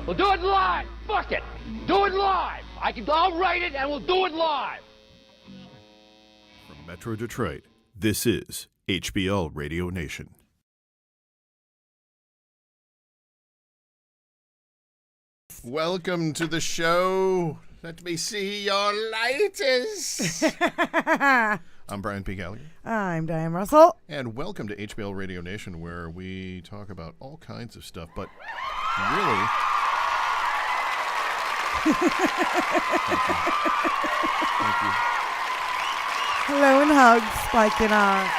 We'll do it live. Fuck it. Do it live. I'll write it and we'll do it live. From Metro Detroit, this is HBL Radio Nation. Welcome to the show. Let me see your lighters. I'm Brian P. Gallagher. I'm Diane Russell. And welcome to HBL Radio Nation, where we talk about all kinds of stuff, but really... Thank you. Hello and hugs, spiking on.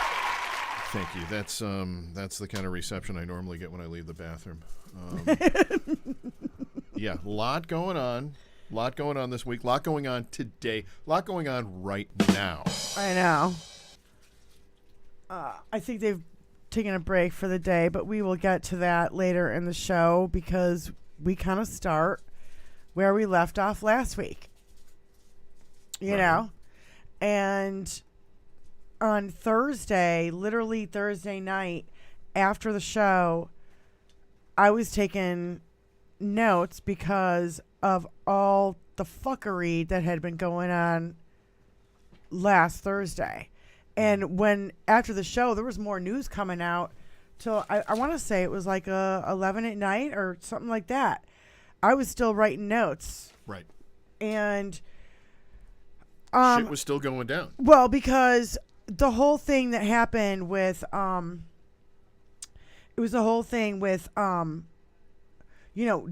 Thank you. That's the kind of reception I normally get when I leave the bathroom. Yeah, lot going on this week. Lot going on today. Lot going on right now. I know. I think they've taken a break for the day, but we will get to that later in the show because we kind of start where we left off last week. You know? And on Thursday, literally Thursday night, after the show, I was taking notes because of all the fuckery that had been going on last Thursday. And when, after the show, there was more news coming out till, I want to say it was like 11 at night or something like that. I was still writing notes. Right. And shit was still going down. Well, because the whole thing that happened with it was the whole thing with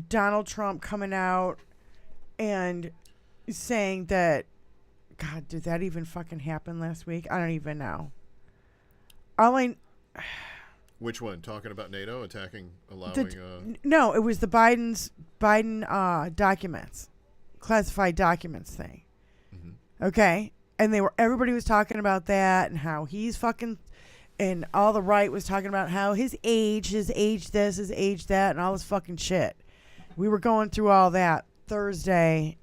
Donald Trump coming out and saying that, God, did that even fucking happen last week? I don't even know. Which one? Talking about NATO attacking, allowing... No, it was the Biden documents, classified documents thing. Mm-hmm. Okay? And everybody was talking about that and how he's fucking... And all the right was talking about how his age this, his age that, and all this fucking shit. We were going through all that Thursday,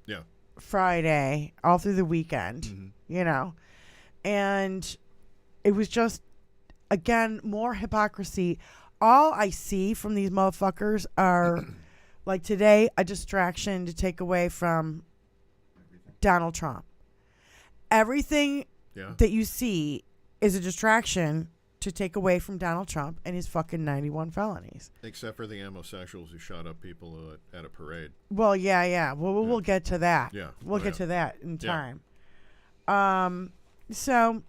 Friday, all through the weekend, And it was just, again, more hypocrisy. All I see from these motherfuckers are, like today, a distraction to take away from Donald Trump. Everything that you see is a distraction to take away from Donald Trump and his fucking 91 felonies. Except for the homosexuals who shot up people at a parade. Well, yeah. We'll get to that. Yeah. We'll get to that in time. So...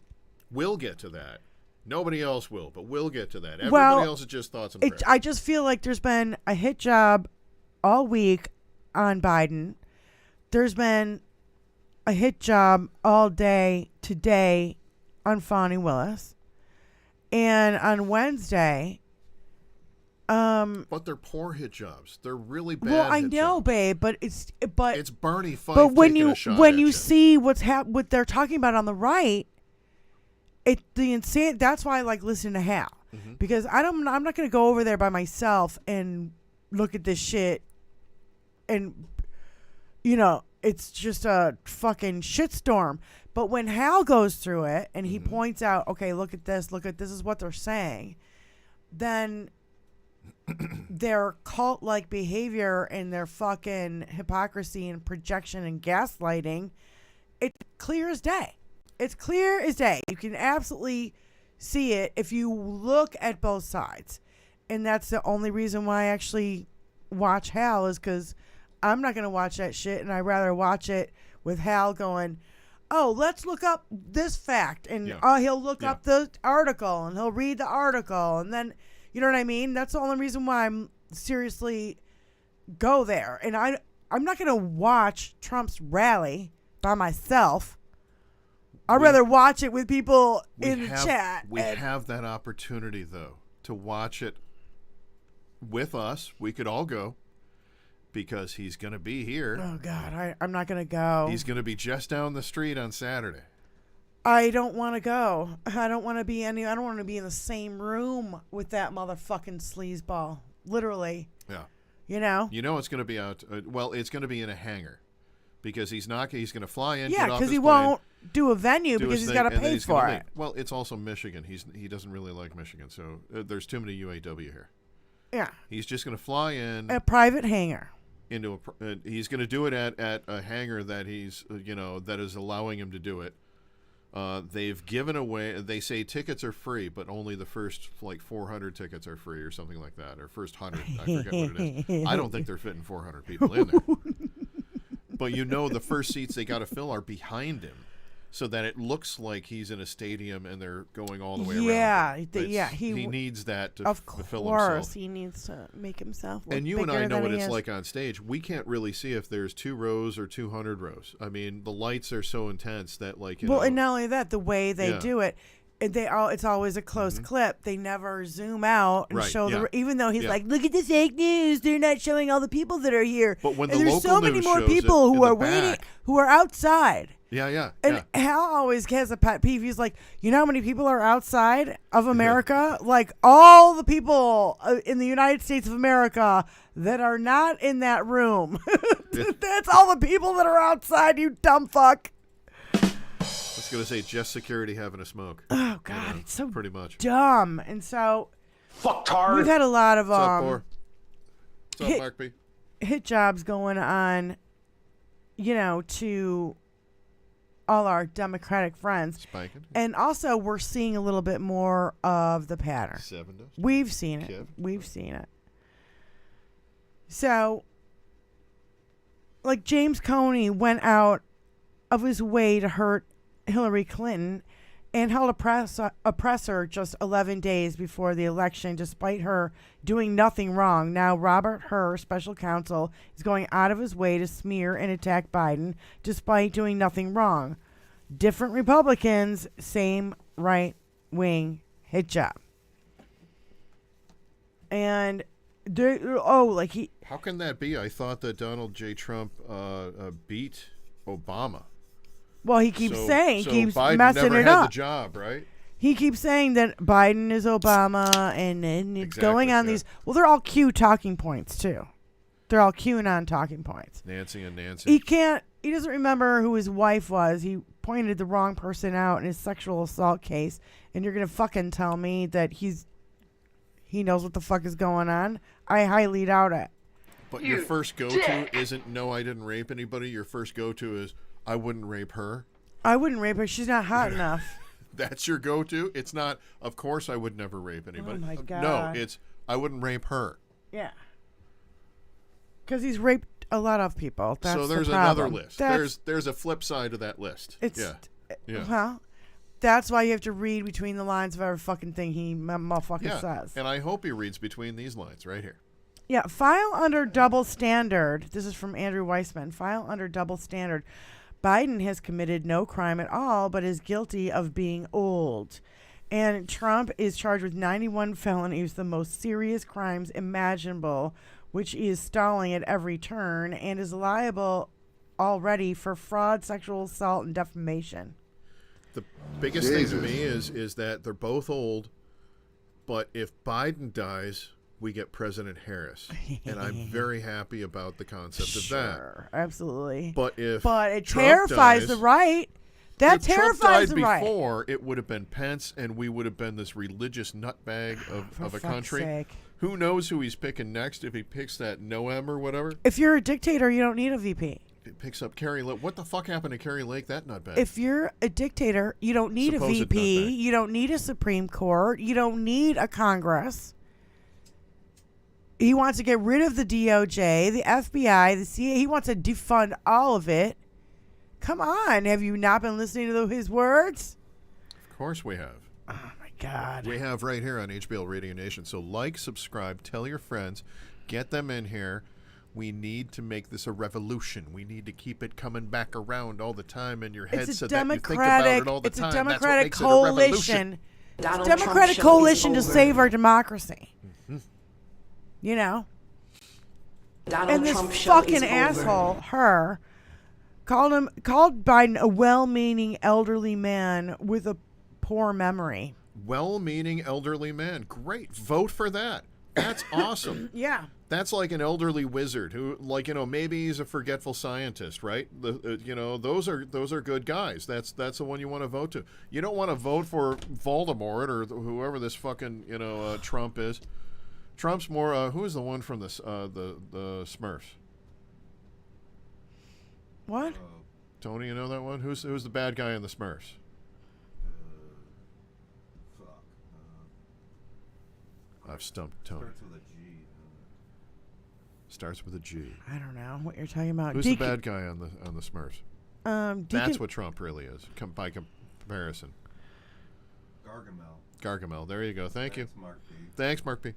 We'll get to that. Nobody else will, but we'll get to that. Everybody else is just thoughts and prayers. I just feel like there's been a hit job all week on Biden. There's been a hit job all day today on Fani Willis. And on Wednesday, but they're poor hit jobs. They're really bad. Well, I know, babe, but it's Bernie Fife. But when you see what they're talking about on the right, the insane. That's why I like listening to Hal, because I'm not going to go over there by myself and look at this shit, and it's just a fucking shitstorm. But when Hal goes through it and he points out, okay, look at this is what they're saying, then their cult-like behavior and their fucking hypocrisy and projection and gaslighting, it's clear as day. It's clear as day. You can absolutely see it if you look at both sides. And that's the only reason why I actually watch Hal, is because I'm not going to watch that shit, and I'd rather watch it with Hal going, oh, let's look up this fact. And he'll look up the article, and he'll read the article. And then, you know what I mean? That's the only reason why I'm seriously go there. And I'm not going to watch Trump's rally by myself. I'd rather watch it with people in the chat. We have that opportunity, though, to watch it with us. We could all go. Because he's going to be here. Oh, God, I'm not going to go. He's going to be just down the street on Saturday. I don't want to go. I don't want to be in the same room with that motherfucking sleazeball. Literally. Yeah. It's going to be out. It's going to be in a hangar. Because he's going to fly in. Yeah, because he won't do a venue because he's got to pay for it. Well, it's also Michigan. He doesn't really like Michigan. So there's too many UAW here. Yeah. He's just going to fly in. A private hangar. He's going to do it at a hangar that that is allowing him to do it. They've given away. They say tickets are free, but only the first 400 tickets are free, or something like that, or first 100. I forget what it is. I don't think they're fitting 400 people in there. But the first seats they got to fill are behind him, so that it looks like he's in a stadium and they're going all the way around. He needs that to of fulfill course, himself. He needs to make himself look and you bigger and I know what than it's he is. like on stage. We can't really see if there's 2 rows or 200 rows. I mean, the lights are so intense that and not only that, the way they do it, it's always a close clip. They never zoom out and show even though he's like, look at the fake news. They're not showing all the people that are here. But when and the there's local so many news more shows people it who in are the waiting, back. who are outside. Yeah. And Hal always has a pet peeve. He's like, you know how many people are outside of America? Like all the people in the United States of America that are not in that room. That's all the people that are outside, you dumb fuck. I was going to say just security having a smoke. Oh, God, it's so pretty much dumb. And so fucktard. We've had a lot of What's up, Mark B? Hit jobs going on, to all our Democratic friends. Spiking. And also we're seeing a little bit more of the pattern. We've seen it. We've seen it. So, James Comey went out of his way to hurt Hillary Clinton, and held a presser just 11 days before the election, despite her doing nothing wrong. Now, Robert Hur, special counsel, is going out of his way to smear and attack Biden, despite doing nothing wrong. Different Republicans, same right-wing hit job. And How can that be? I thought that Donald J. Trump beat Obama. Well, he keeps saying, keeps Biden messing never it had up. the job, right? He keeps saying that Biden is Obama, and it's Exactly, going on yeah. these. Well, they're all Q talking points too. They're all QAnon talking points. Nancy and Nancy. He doesn't remember who his wife was. He pointed the wrong person out in his sexual assault case, and you're gonna fucking tell me that he knows what the fuck is going on? I highly doubt it. But your first go-to isn't, no, I didn't rape anybody. Your first go-to is, I wouldn't rape her. I wouldn't rape her. She's not hot enough. That's your go-to? It's not, of course I would never rape anybody. Oh, my God. No, it's, I wouldn't rape her. Yeah. Because he's raped a lot of people. That's so there's the another problem. list. There's a flip side to that list. Yeah. Well, that's why you have to read between the lines of every fucking thing he motherfucker says. And I hope he reads between these lines right here. Yeah, file under double standard. This is from Andrew Weissman. File under double standard. Biden has committed no crime at all, but is guilty of being old. And Trump is charged with 91 felonies, the most serious crimes imaginable, which he is stalling at every turn, and is liable already for fraud, sexual assault, and defamation. The biggest thing to me is that they're both old, but if Biden dies, we get President Harris. And I'm very happy about the concept of that. Sure, absolutely. But it Trump dies, terrifies the right. That if Trump terrifies died the right. before, it would have been Pence, and we would have been this religious nutbag of a country. Sake. Who knows who he's picking next? If he picks that Noam or whatever, If you're a dictator, you don't need a VP. he picks up Carrie Lake. What the fuck happened to Carrie Lake? That nutbag. If you're a dictator, you don't need Supposed a VP. nutbag. You don't need a Supreme Court. You don't need a Congress. He wants to get rid of the DOJ, the FBI, the CIA. He wants to defund all of it. Come on. Have you not been listening to his words? Of course we have. Oh, my God. We have right here on HBL Radio Nation. So like, subscribe, tell your friends, get them in here. We need to make this a revolution. We need to keep it coming back around all the time in your head so that you think about it all the time. It's a That's what Democratic makes it a revolution. coalition. It's a Democratic coalition to save our democracy. Mm-hmm. You know? Donald And this Trump show fucking is asshole, over. her, called Biden a well-meaning elderly man with a poor memory. Well-meaning elderly man. Great. Vote for that. That's awesome. Yeah. That's like an elderly wizard who, like, maybe he's a forgetful scientist, right? Those are good guys. That's the one you want to vote to. You don't want to vote for Voldemort or whoever this fucking Trump is. Trump's more. Who is the one from the Smurfs? What? Tony, you know that one? Who's the bad guy in the Smurfs? I've stumped Tony. Starts with a G. I don't know what you're talking about. Who's the bad guy on the Smurfs? That's what Trump really is, by comparison. Gargamel. There you go. Thank you. Thanks, Mark P.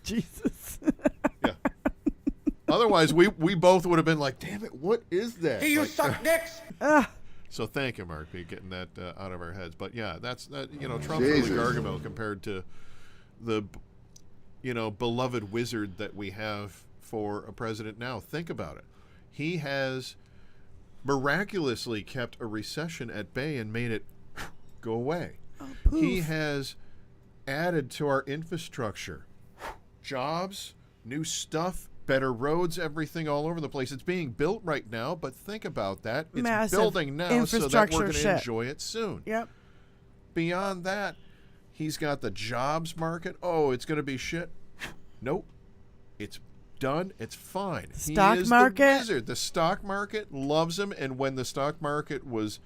Jesus. Yeah. Otherwise, we both would have been like, damn it, what is that? You suck dicks! So thank you, Mark P, getting that out of our heads. But yeah, Trump's really Gargamel compared to the beloved wizard that we have for a president now. Think about it. He has miraculously kept a recession at bay and made it go away. Oh, he has added to our infrastructure. Jobs, new stuff, better roads, everything all over the place. It's being built right now, but think about that. It's Massive building now so that we're going to shit. enjoy it soon. Yep. Beyond that, he's got the jobs market. Oh, it's going to be shit. Nope. It's done. It's fine. Stock he is market. the wizard. The stock market loves him, and when the stock market was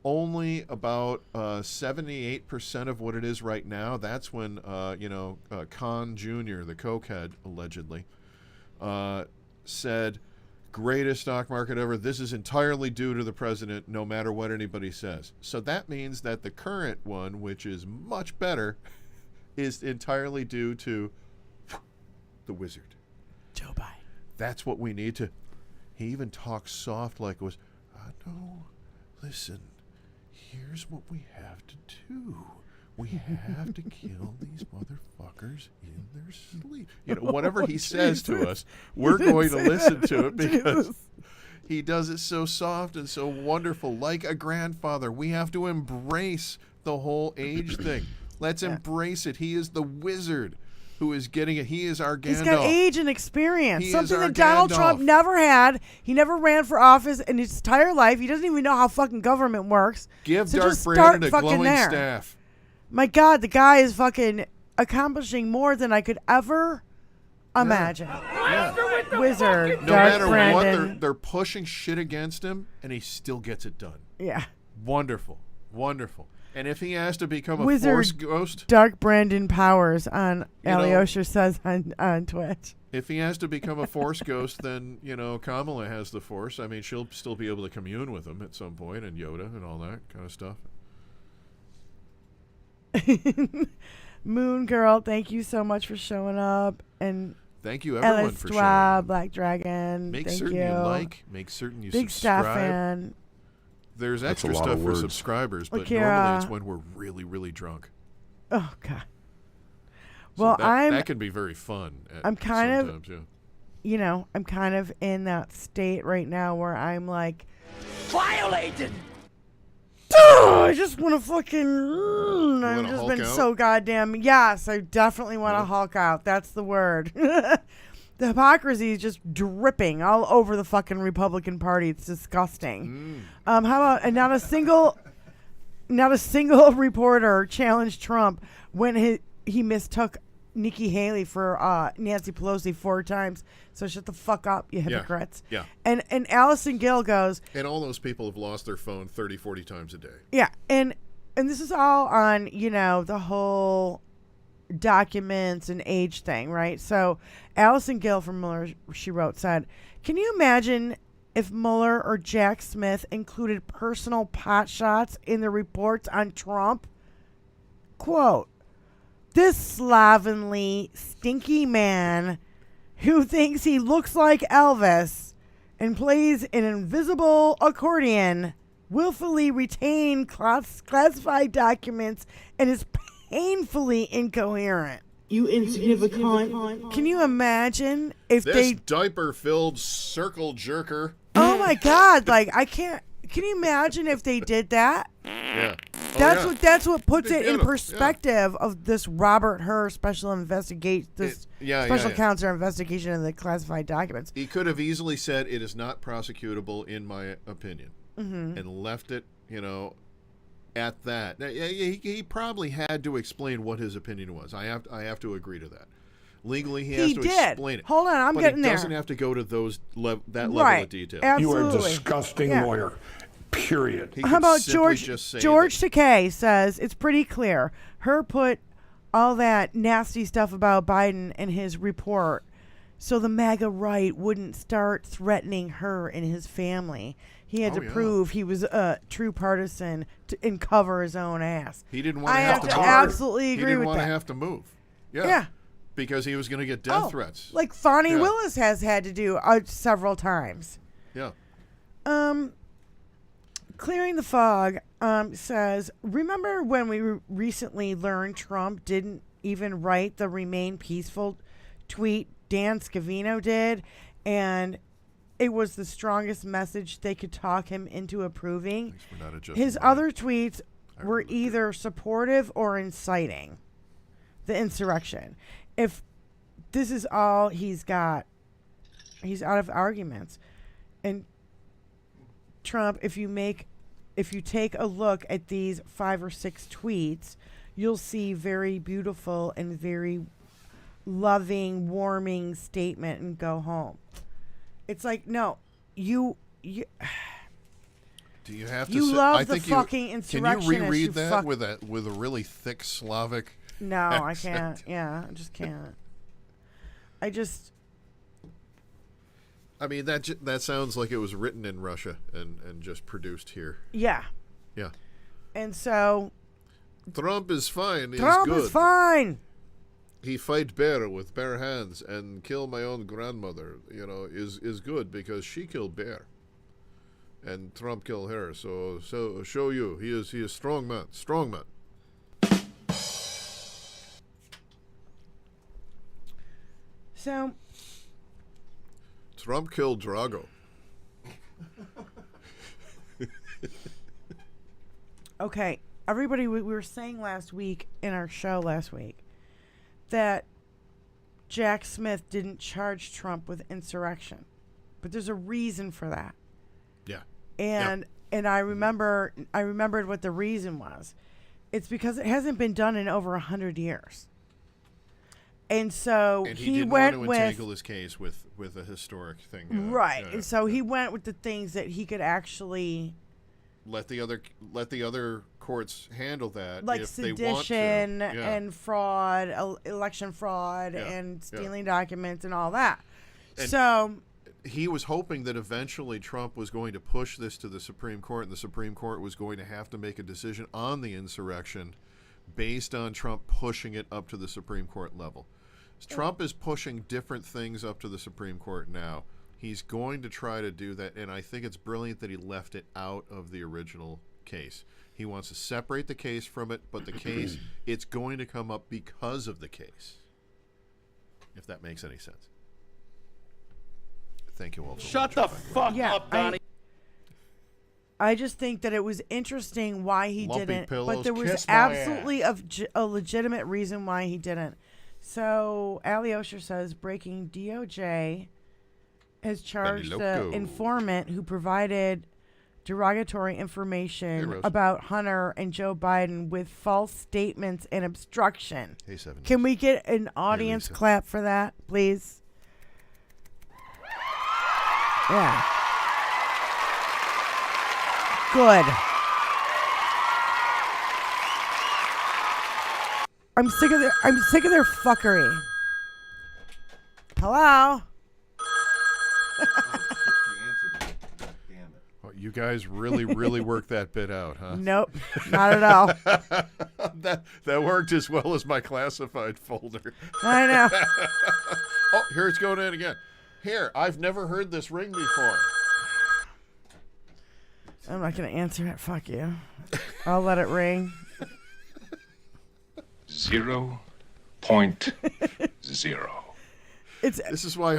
only about 78% of what it is right now, that's when Khan Jr., the cokehead, allegedly, said, greatest stock market ever. This is entirely due to the president, no matter what anybody says. So that means that the current one, which is much better, is entirely due to the wizard. Joe Biden. That's what we need to. He even talks soft like it was, no, listen, here's what we have to do. We have to kill these motherfuckers in their sleep. You know, whatever he says to us, we're going to listen to it because he does it so soft and so wonderful, like a grandfather. We have to embrace the whole age thing. Let's embrace it. He is the wizard who is getting it. He is our Gandalf. He's got age and experience. He Something is our that Donald Gandalf. Trump never had. He never ran for office in his entire life. He doesn't even know how fucking government works. Give So Dark just Brandon a start fucking glowing there. staff. My God, the guy is fucking accomplishing more than I could ever imagine. Wizard, No Dark matter Brandon. what, they're pushing shit against him, and he still gets it done. Yeah. Wonderful. Wonderful. And if he has to become a Wizard Force ghost, Dark Brandon Powers on You know- Alyosha says on Twitch. if he has to become a Force ghost, then, Kamala has the Force. I mean, she'll still be able to commune with him at some point, and Yoda and all that kind of stuff. Moon Girl, thank you so much for showing up. And Thank you, everyone, Ellis for showing Dwa, up. Black Dragon, Make thank certain you. you like. Make certain you Big subscribe. Staff fan. There's That's a extra lot stuff of for words. subscribers, but Akira. normally it's when we're really, really drunk. Oh God. So Well, that can be very fun. I'm kind of- sometimes, yeah. I'm kind of in that state right now where I'm like, Violated! oh, I just want to fucking. I've wanna just Hulk been out? so goddamn. Yes, I definitely want to Yeah. Hulk out. That's the word. The hypocrisy is just dripping all over the fucking Republican Party. It's disgusting. How about and not a single reporter challenged Trump when he mistook Nikki Haley for Nancy Pelosi 4 times. So shut the fuck up, you hypocrites. Yeah. And Allison Gill goes, And all those people have lost their phone 30, 40 times a day. yeah, and this is all on, the whole documents and age thing, right? So Allison Gill from Mueller, she wrote, said, can you imagine if Mueller or Jack Smith included personal pot shots in the reports on Trump? Quote, this slovenly, stinky man who thinks he looks like Elvis and plays an invisible accordion willfully retain classified documents and is painfully incoherent. You insignificant. Can you imagine if This diaper-filled circle jerker. Oh my God! Like I can't. Can you imagine if they did that? Yeah. That's what puts They it did in 'em, yeah. perspective of this Robert Hur special investigation. Special counsel investigation of the classified documents. He could have easily said it is not prosecutable in my opinion, and left it, at that. Now, he probably had to explain what his opinion was. I have to agree to that. Legally, he has to explain it. Hold on, I'm but getting he there. doesn't have to go to that level Right. of detail. Absolutely. You are a disgusting Yeah. lawyer. Period. He How could about simply just say George that- Takei says it's pretty clear. Her put all that nasty stuff about Biden in his report so the MAGA right wouldn't start threatening her and his family. He had Oh, to yeah. prove he was a true partisan and cover his own ass. He didn't want I to have have to to move. absolutely He agree didn't with want that. to have to move. Yeah. Yeah. Because he was going to get death Oh, threats. like Fonnie Yeah. Willis has had to do several times. Yeah. Clearing the Fog says, remember when we recently learned Trump didn't even write the Remain Peaceful tweet Dan Scavino did, and it was the strongest message they could talk him into approving? Thanks for not adjusting His my- other tweets I were remember. either supportive or inciting the insurrection. If this is all he's got, he's out of arguments. And Trump, if you take a look at these 5 or 6 tweets, you'll see very beautiful and very loving, warming statement and go home. It's like, no, you Do you have to You say, love I the think fucking Can you insurrectionists, you reread that fuck- with a really thick Slavic? no, I accent? can't. Yeah, I just can't. I just I mean, that sounds like it was written in Russia and just produced here. Yeah. Yeah. And so Trump is fine. Trump good. is fine. He fight bear with bare hands and kill my own grandmother, is good because she killed bear. And Trump killed her. So show you. He is strong man. Strong man. So Trump killed Drago. okay, everybody, we were saying last week in our show last week that Jack Smith didn't charge Trump with insurrection, but there's a reason for that. Yeah. And I remembered what the reason was. It's because it hasn't been done in over 100 years. And so And he didn't went want to with entangle his case with a historic thing. right. Yeah. And so he went with the things that he could actually Let the other courts handle that, like if they want to. sedition Yeah. and fraud, election fraud, Yeah. and Yeah. stealing documents and all that. And so he was hoping that eventually Trump was going to push this to the Supreme Court, and the Supreme Court was going to have to make a decision on the insurrection based on Trump pushing it up to the Supreme Court level. Trump is pushing different things up to the Supreme Court now. He's going to try to do that, and I think it's brilliant that he left it out of the original case. He wants to separate the case from it, but the case, it's going to come up because of the case, if that makes any sense. Thank you all for Shut watching. the fuck yeah, up, Donnie. I just think that it was interesting why he Lumpy didn't, pillows, but there was kiss my absolutely a legitimate reason why he didn't. So Alyosha says breaking DOJ has charged the Loco. informant who provided derogatory Hey, information Rose. about Hunter and Joe Biden with false statements and obstruction. Hey, 7. Can we get an audience Lisa. clap for that, please? Yeah. Good. I'm sick of their fuckery. Hello? Oh, you guys really worked that bit out, huh? Nope, not at all. that worked as well as my classified folder. I know. Oh, here it's going in again. Here, I've never heard this ring before. I'm not going to answer it. Fuck you. I'll let it ring. 0.0. This is why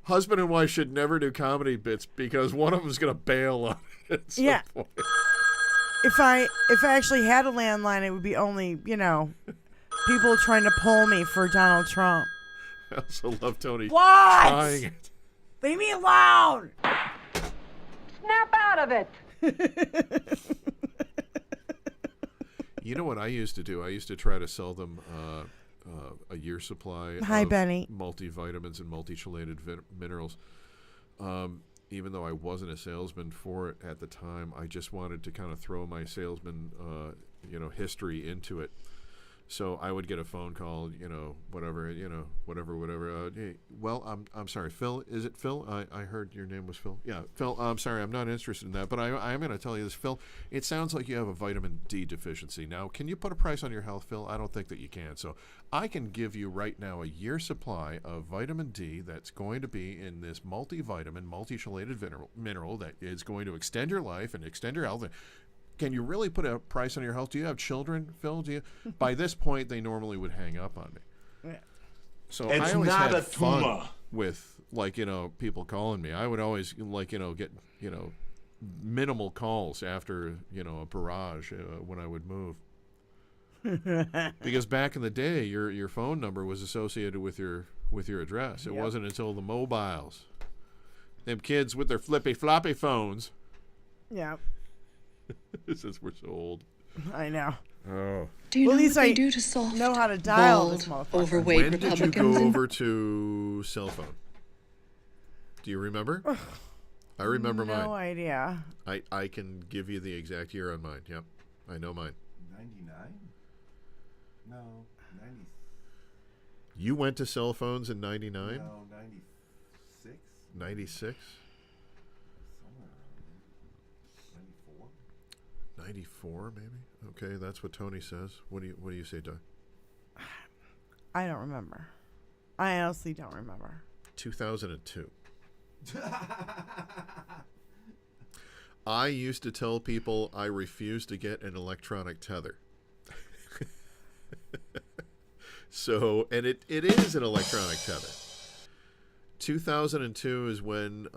husband and wife should never do comedy bits, because one of them's going to bail on it at some Yeah. point. If I actually had a landline, it would be only, people trying to pull me for Donald Trump. I also love Tony What? trying it. Leave me alone. Snap out of it. You know what I used to do? I used to try to sell them a year supply Hi, of Benny. multivitamins and multi-chelated minerals. Even though I wasn't a salesman for it at the time, I just wanted to kind of throw my salesman, history into it. So I would get a phone call, whatever. Hey, well, I'm sorry, Phil. Is it Phil? I heard your name was Phil. Yeah, Phil. I'm sorry, I'm not interested in that. But I'm going to tell you this, Phil. It sounds like you have a vitamin D deficiency. Now, can you put a price on your health, Phil? I don't think that you can. So I can give you right now a year supply of vitamin D that's going to be in this multivitamin, multi-chelated mineral that is going to extend your life and extend your health. Can you really put a price on your health? Do you have children, Phil? Do you? By this point, they normally would hang up on me. Yeah. So It's I always not had a fun tumor. with people calling me. I would always get minimal calls after a barrage when I would move. Because back in the day, your phone number was associated with your address. It Yep. wasn't until the mobiles, them kids with their flippy floppy phones. Yeah, Since we're so old. I know. Oh. Do you Well, at know least what they I do to soft, know how to dial this bald, motherfucker. overweight When did you Republicans? go over to cell phone? Do you remember? I remember No mine. idea. I can give you the exact year on mine. Yep. I know mine. 99? No, 90. You went to cell phones in 99? No, 96. 96? Somewhere around there. 94? 94, maybe? Okay, that's what Tony says. What do you say, Doug? I don't remember. I honestly don't remember. 2002. I used to tell people I refused to get an electronic tether. So, and it is an electronic tether. 2002 is when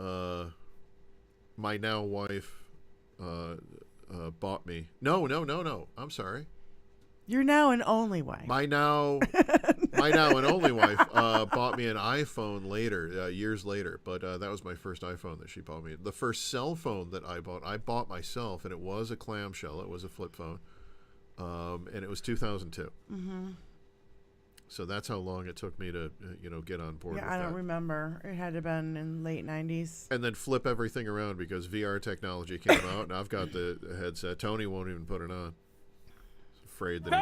my now wife bought me. No. I'm sorry. You're now an only wife. My now and only wife bought me an iPhone later, years later. But that was my first iPhone that she bought me. The first cell phone that I bought myself, and it was a clamshell. It was a flip phone, and it was 2002. Mm-hmm. So that's how long it took me to, get on board. Yeah, with I don't that. remember. It had to have been in late 90s. And then flip everything around because VR technology came out, and I've got the headset. Tony won't even put it on. Afraid that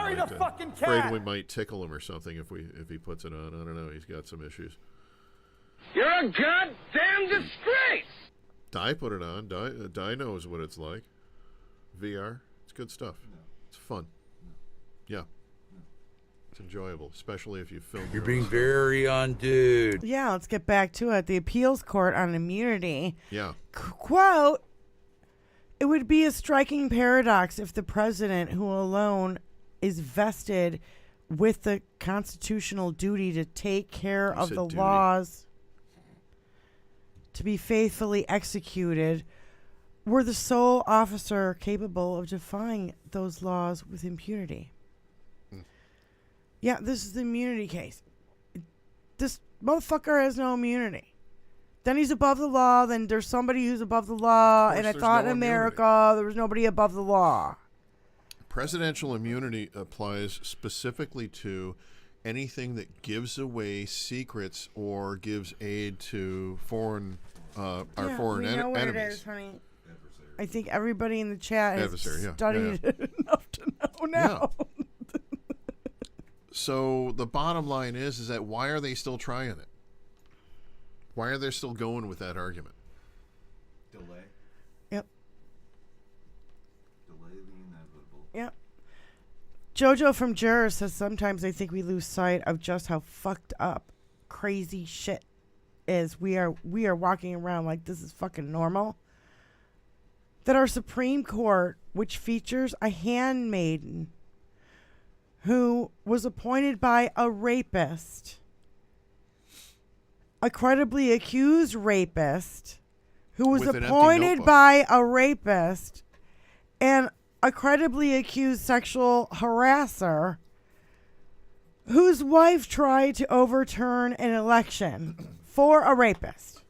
afraid we might tickle him or something if he puts it on. I don't know. He's got some issues. You're a goddamn disgrace! Di put it on. Di knows what it's like. VR. It's good stuff. No. It's fun. No. Yeah. It's enjoyable, especially if you film. You're being very undude. Yeah, let's get back to it. The appeals court on immunity. Yeah. Quote, it would be a striking paradox if the president, who alone is vested with the constitutional duty to take care You of said the duty. laws to be faithfully executed, were the sole officer capable of defying those laws with impunity. Yeah, this is the immunity case. This motherfucker has no immunity. Then he's above the law. Then there's somebody who's above the law. And I there's thought no in America there was nobody above the law. Presidential immunity applies specifically to anything that gives away secrets or gives aid to foreign our foreign we know what enemies. it is, honey. I think everybody in the chat has Adversary, yeah. studied it enough to know now. So the bottom line is that why are they still trying it? Why are they still going with that argument? Delay. Yep. Delay the inevitable. Yep. Jojo from Juror says sometimes I think we lose sight of just how fucked up crazy shit is. We are walking around like this is fucking normal. That our Supreme Court, which features a handmaiden who was appointed by a rapist, a credibly accused rapist, who was With an empty appointed notebook. by a rapist, and a credibly accused sexual harasser, whose wife tried to overturn an election for a rapist.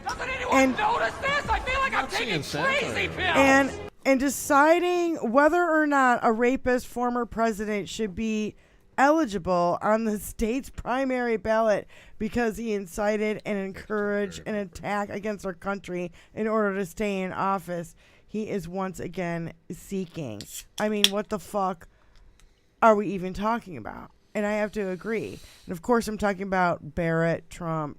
Doesn't anyone And- notice this? I feel like I'm seeing taking satire. crazy pills! And deciding whether or not a rapist former president should be eligible on the state's primary ballot because he incited and encouraged an attack against our country in order to stay in office, he is once again seeking. I mean, what the fuck are we even talking about? And I have to agree. And of course, I'm talking about Barrett, Trump,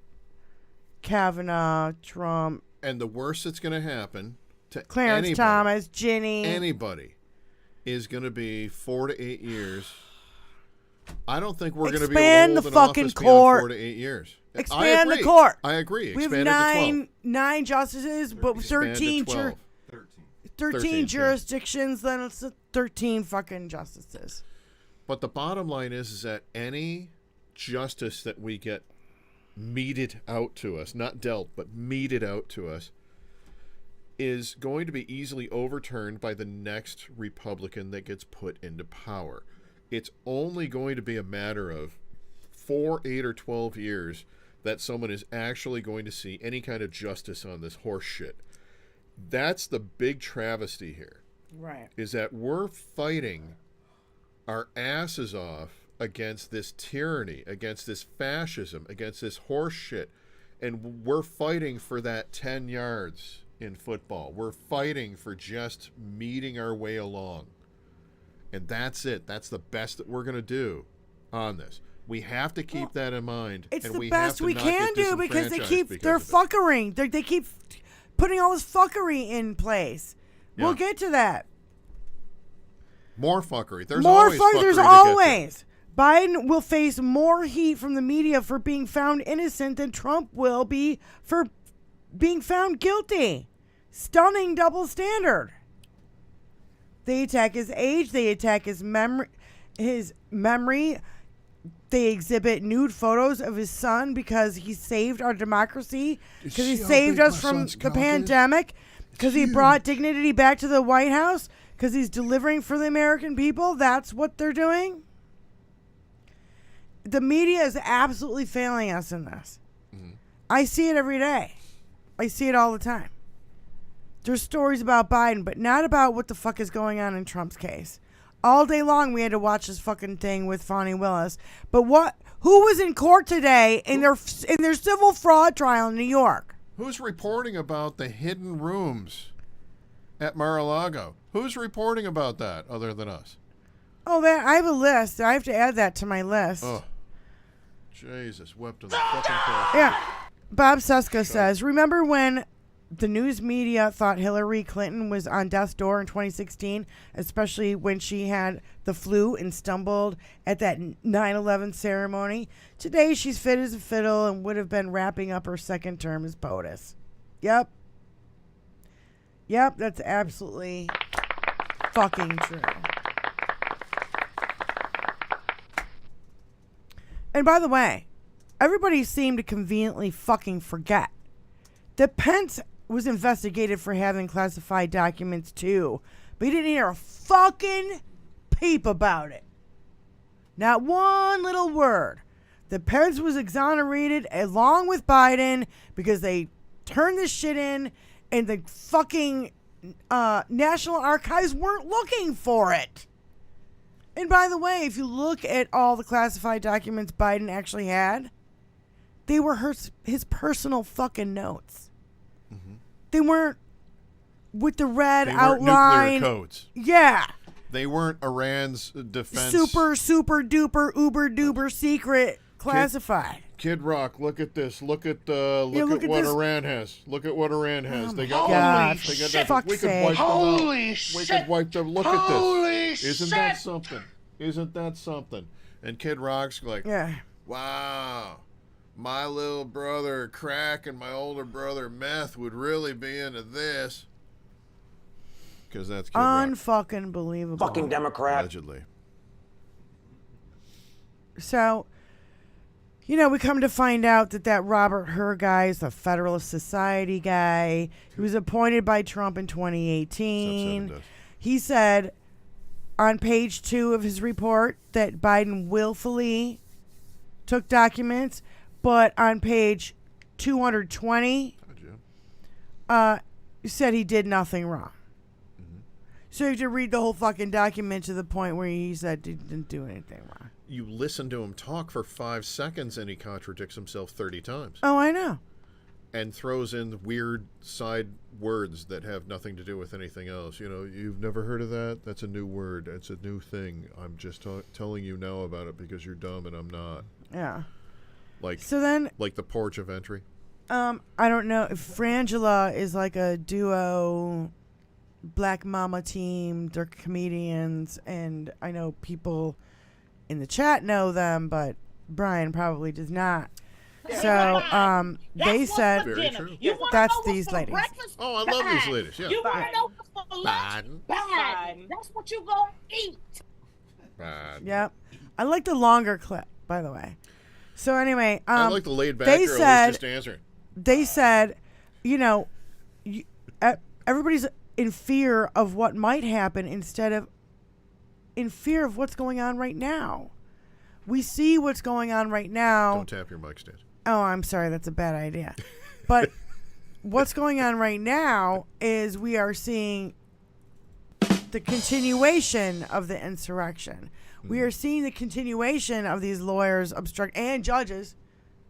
Kavanaugh, Trump, And the worst that's going to happen to Clarence anybody, Thomas, Ginny. anybody is going to be 4 to 8 years. I don't think we're going to be Expand able the to hold fucking an office beyond court. 4 to 8 years. Expand the agree. court. I agree. We have Expand it to 12. nine justices, but Expand to 13, 12. 13. 13 yeah. jurisdictions, then it's 13 fucking justices. But the bottom line is that any justice that we get meted out to us, not dealt, but meted out to us, is going to be easily overturned by the next Republican that gets put into power. It's only going to be a matter of 4, 8, or 12 years that someone is actually going to see any kind of justice on this horse shit. That's the big travesty here. Right. Is that we're fighting our asses off against this tyranny, against this fascism, against this horse shit. And we're fighting for that 10 yards in football. We're fighting for just meeting our way along. And that's it. That's the best that we're going to do on this. We have to keep that in mind. It's and the we best have to we not can get do because they keep disenfranchised their because of it. fuckery. They keep putting all this fuckery in place. Yeah. We'll get to that. More fuckery. There's More always fuck. fuckery There's to get to. always. Biden will face more heat from the media for being found innocent than Trump will be for being found guilty. Stunning double standard. They attack his age. They attack his memory. They exhibit nude photos of his son because he saved our democracy. Because he see how saved big us my from son's the cock is? pandemic. Because he brought dignity back to the White House. Because he's delivering for the American people. That's what they're doing. The media is absolutely failing us in this. Mm-hmm. I see it every day. I see it all the time. There's stories about Biden, but not about what the fuck is going on in Trump's case. All day long, we had to watch this fucking thing with Fani Willis. But who was in court today in their civil fraud trial in New York? Who's reporting about the hidden rooms at Mar-a-Lago? Who's reporting about that other than us? Oh, I have a list. I have to add that to my list. Oh, Jesus, wept on the fucking cross. Yeah. Bob Suska says, remember when the news media thought Hillary Clinton was on death's door in 2016, especially when she had the flu and stumbled at that 9/11 ceremony? Today, she's fit as a fiddle and would have been wrapping up her second term as POTUS. Yep. Yep, that's absolutely fucking true. And by the way, everybody seemed to conveniently fucking forget that Pence was investigated for having classified documents too, but he didn't hear a fucking peep about it. Not one little word. That Pence was exonerated along with Biden because they turned this shit in and the fucking National Archives weren't looking for it. And by the way, if you look at all the classified documents Biden actually had, they were his personal fucking notes. Mm-hmm. They weren't with the red outline. Nuclear codes. Yeah. They weren't Iran's defense. Super duper uber duper secret classified. Kid Rock, look at this. Look at look at what this. Iran has. Look at what Iran has. They got God, they got shit. that. We could wipe them out. Holy We shit. could wipe them. Look Holy at this. Isn't that something? Isn't that something? And Kid Rock's like, Yeah. wow, my little brother crack and my older brother meth would really be into this. Because that's Kid Rock. Unfucking believable. Fucking Democrat. Allegedly. So, we come to find out that Robert Hur guy is a Federalist Society guy. He was appointed by Trump in 2018. Sub 7 does. He said on page 2 of his report that Biden willfully took documents, but on page 220, he said he did nothing wrong. Mm-hmm. So you have to read the whole fucking document to the point where he said he didn't do anything wrong. You listen to him talk for 5 seconds and he contradicts himself 30 times. Oh, I know. And throws in weird side words that have nothing to do with anything else. You've never heard of that? That's a new word. It's a new thing. I'm just telling you now about it because you're dumb and I'm not. Yeah. Like the porch of entry. I don't know if Frangela is like a duo Black Mama team. They're comedians, and I know people in the chat know them, but Brian probably does not. So they said Very true. that's these ladies. Oh, I love these ladies. Yeah. You want to know what's for lunch? Biden. That's what you gonna eat. Bad. Yep. I like the longer clip, by the way. So anyway, I like the laid back they girl said- who's just answering. they said, everybody's in fear of what might happen instead of in fear of what's going on right now. We see what's going on right now. Don't tap your mic stand. Oh, I'm sorry. That's a bad idea. But what's going on right now is we are seeing the continuation of the insurrection. We are seeing the continuation of these lawyers and judges.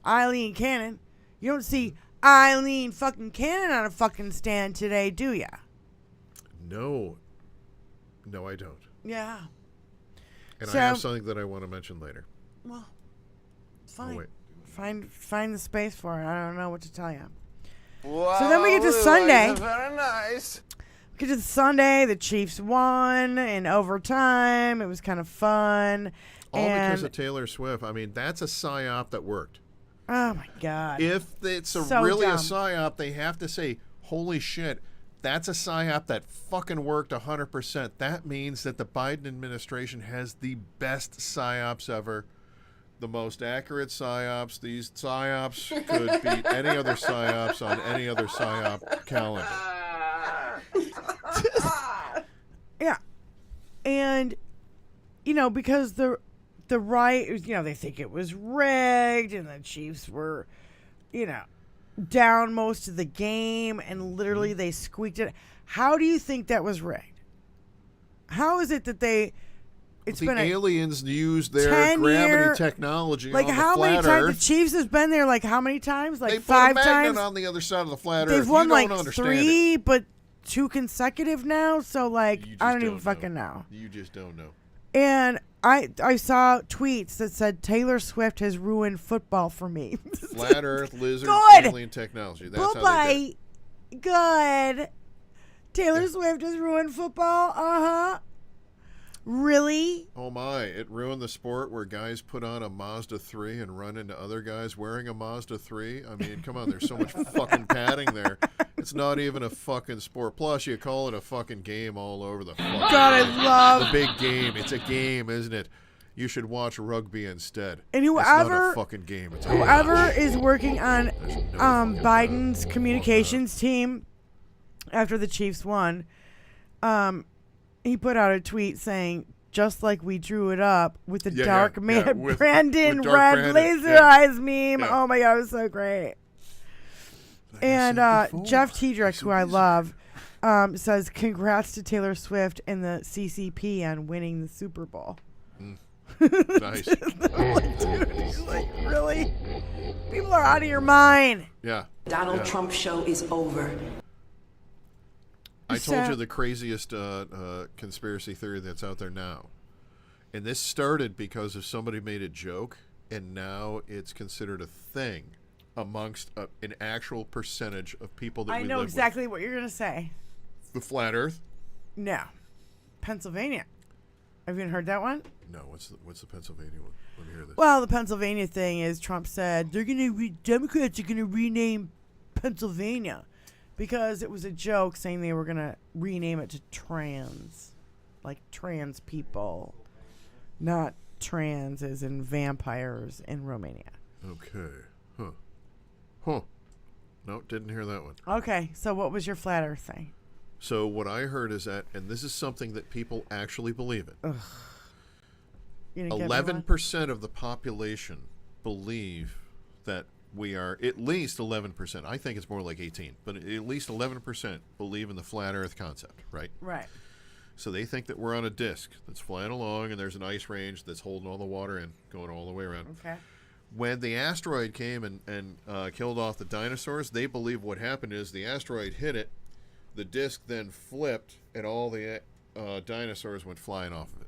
Eileen Cannon. You don't see Eileen fucking Cannon on a fucking stand today, do ya? No, I don't. Yeah. And So- I have something that I want to mention later. Well, fine. wait. Find the space for it. I don't know what to tell you. So then we get to Sunday. Very nice. We get to Sunday. The Chiefs won in overtime. It was kind of fun. All and, because of Taylor Swift. I mean, that's a psyop that worked. Oh my God. If it's So really dumb. a psyop, they have to say, holy shit, that's a psyop that fucking worked 100%. That means that the Biden administration has the best psyops ever. The most accurate psyops. These psyops could beat any other psyops on any other psyop calendar. Yeah. And, because the right, they think it was rigged and the Chiefs were, down most of the game and literally they squeaked it. How do you think that was rigged? How is it that it's the been aliens used their 10-year gravity technology like on the how many flat times Earth. the Chiefs has been there? Like how many times? Like They 5 put a magnet times. on the other side of the flat They've Earth. won You like don't understand 3, but 2 consecutive now. So like You just I don't even don't fucking know. You just don't know. And I saw tweets that said Taylor Swift has ruined football for me. Flat Earth, lizard, Good. alien technology. That's how they Bye-bye. Good. Taylor Swift has ruined football. Uh-huh. Really? Oh my, it ruined the sport where guys put on a Mazda 3 and run into other guys wearing a Mazda 3. I mean, come on, there's so much fucking padding there. It's not even a fucking sport. Plus, you call it a fucking game all over the fucking God, I love. the big game. It's a game, isn't it? You should watch rugby instead. And it's whoever not a fucking game. It's a game. whoever is working on There's no fucking Biden's doubt communications team after the Chiefs won, he put out a tweet saying, just like we drew it up with the dark man with Brandon dark red Brandon, laser yeah. eyes meme. Yeah. Oh my God, it was so great. Like I And said before, Jeff Tiedrick, he's who I busy. love, says congrats to Taylor Swift and the CCP on winning the Super Bowl. Nice. Like, dude, he's like, really? People are out of your mind. Yeah. Donald Yeah. Trump show is over. I told So- you the craziest conspiracy theory that's out there now. And this started because of somebody made a joke, and now it's considered a thing amongst an actual percentage of people that I we know live exactly what you're going to say. with. The flat Earth? No. Pennsylvania. Have you heard that one? No, what's the Pennsylvania one? Let me hear this. Well, the Pennsylvania thing is Trump said Democrats are going to rename Pennsylvania because it was a joke saying they were going to rename it to trans, like trans people, not trans as in vampires in Romania. Okay. Huh. No, didn't hear that one. Okay, so what was your flat Earth thing? So what I heard is that, and this is something that people actually believe in, You didn't get me one? 11% of the population believe that we are, at least 11%, I think it's more like 18, but at least 11% believe in the flat Earth concept, right? Right. So they think that we're on a disc that's flying along and there's an ice range that's holding all the water in, going all the way around. Okay. When the asteroid came and killed off the dinosaurs, they believe what happened is the asteroid hit it, the disc then flipped, and all the dinosaurs went flying off of it.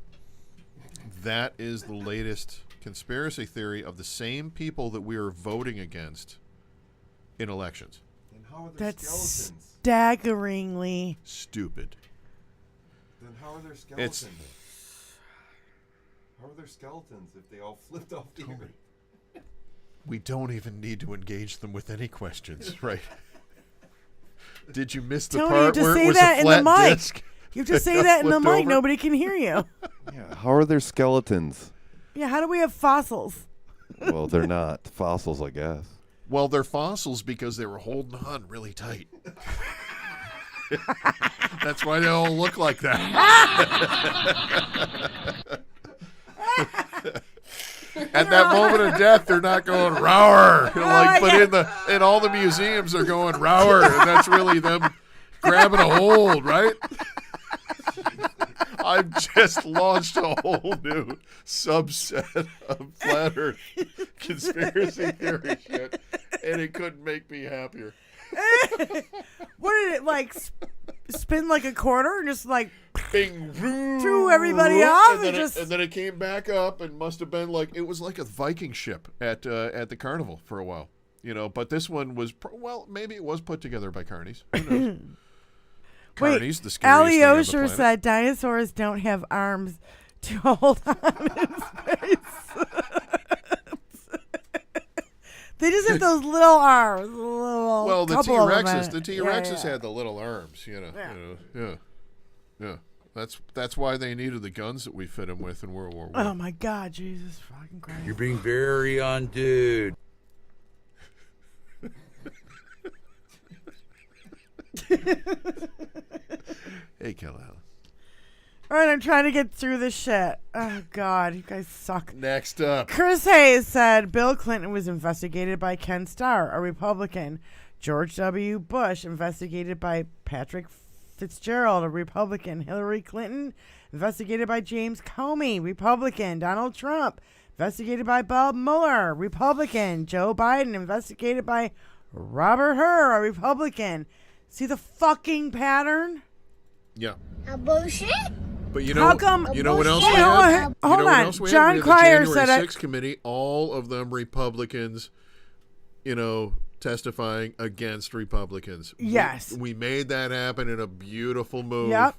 That is the latest conspiracy theory of the same people that we are voting against in elections. Then how are there That's skeletons? staggeringly. Stupid. Then how are there skeletons? It's- How are there skeletons if they all flipped off the earth? We don't even need to engage them with any questions, right? Did you miss the Tony, you have part to where say it was that a in the flat mic. disc? You have to say that in the Flipped mic. over? Nobody can hear you. Yeah, how are there skeletons? Yeah, how do we have fossils? Well, they're not fossils, I guess. Well, they're fossils because they were holding on really tight. That's why they all look like that. At that moment of death, they're not going rower. In all the museums, they're going rower, and that's really them grabbing a hold, right? I've just launched a whole new subset of flat Earth conspiracy theory shit, and it couldn't make me happier. What did it like spin like a quarter and just like bing, threw everybody off and then it came back up and must have been like, it was like a Viking ship at the carnival for a while. You know, but this one was, maybe it was put together by carnies. Who knows? Carnies, the scariest Ali thing on the Osher planet. said dinosaurs don't have arms to hold on in space. They just have those little arms. Well, the T-Rexes had the little arms, you know. Yeah. That's why they needed the guns that we fit them with in World War I. Oh my God, Jesus fucking Christ! You're being very on, dude. Hey, Kelly. All right, I'm trying to get through this shit. Oh God, you guys suck. Next up, Chris Hayes said Bill Clinton was investigated by Ken Starr, a Republican. George W. Bush investigated by Patrick Fitzgerald, a Republican. Hillary Clinton investigated by James Comey, Republican. Donald Trump investigated by Bob Mueller, Republican. Joe Biden investigated by Robert Hur, a Republican. See the fucking pattern? yeah. A bullshit? But you How know, come- you know what else Hey, we had? hold You know what on. else we had? John We had Cryer the said January 6th committee, all of them Republicans, you know, testifying against Republicans. Yes. We made that happen in a beautiful move. Yep,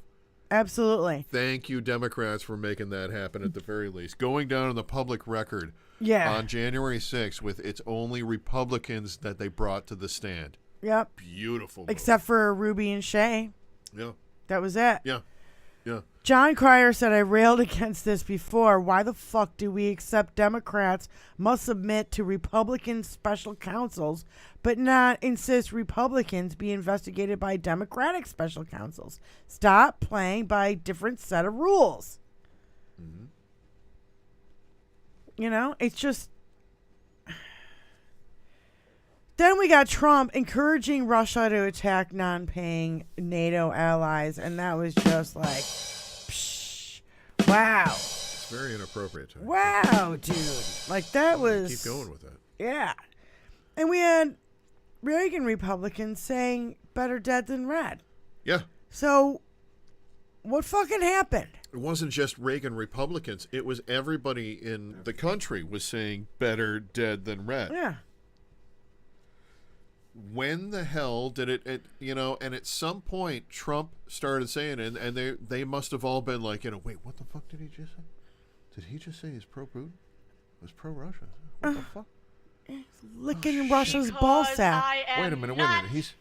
absolutely. Thank you, Democrats, for making that happen at the very least. Going down on the public record Yeah. on January 6th with it's only Republicans that they brought to the stand. Yep. Beautiful move. Except for Ruby and Shay. Yeah. That was it. Yeah. Yeah. John Cryer said, I railed against this before. Why the fuck do we accept Democrats must submit to Republican special counsels, but not insist Republicans be investigated by Democratic special counsels? Stop playing by a different set of rules. Mm-hmm. You know, it's just... Then we got Trump encouraging Russia to attack non-paying NATO allies, and that was just like, psh, wow. It's very inappropriate. Time. Wow, dude. Like, that was... Keep going with that. Yeah. And we had Reagan Republicans saying better dead than red. Yeah. So, what fucking happened? It wasn't just Reagan Republicans. It was everybody in the country was saying better dead than red. Yeah. When the hell did it you know, and at some point Trump started saying it, and they must have all been like, you know, wait, what the fuck did he just say? Did he just say he's pro-Putin? Was pro-Russia? What the fuck? He's licking Russia's ball sack. Wait a minute. He's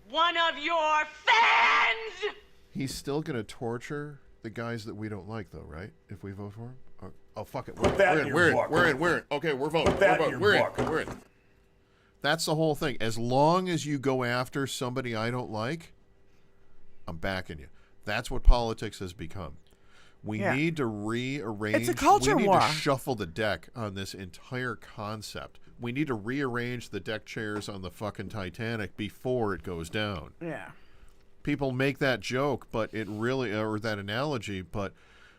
one of your fans! he's still going to torture the guys that we don't like, though, right? If we vote for him? Oh, fuck it. that in your book. We're in. Okay, we're voting. Put that in your book. We're in. That's the whole thing. As long as you go after somebody I don't like, I'm backing you. That's what politics has become. We need to rearrange. It's a culture we need war. to shuffle the deck on this entire concept. We need to rearrange the deck chairs on the fucking Titanic before it goes down. Yeah. People make that joke, but it really, or that analogy, but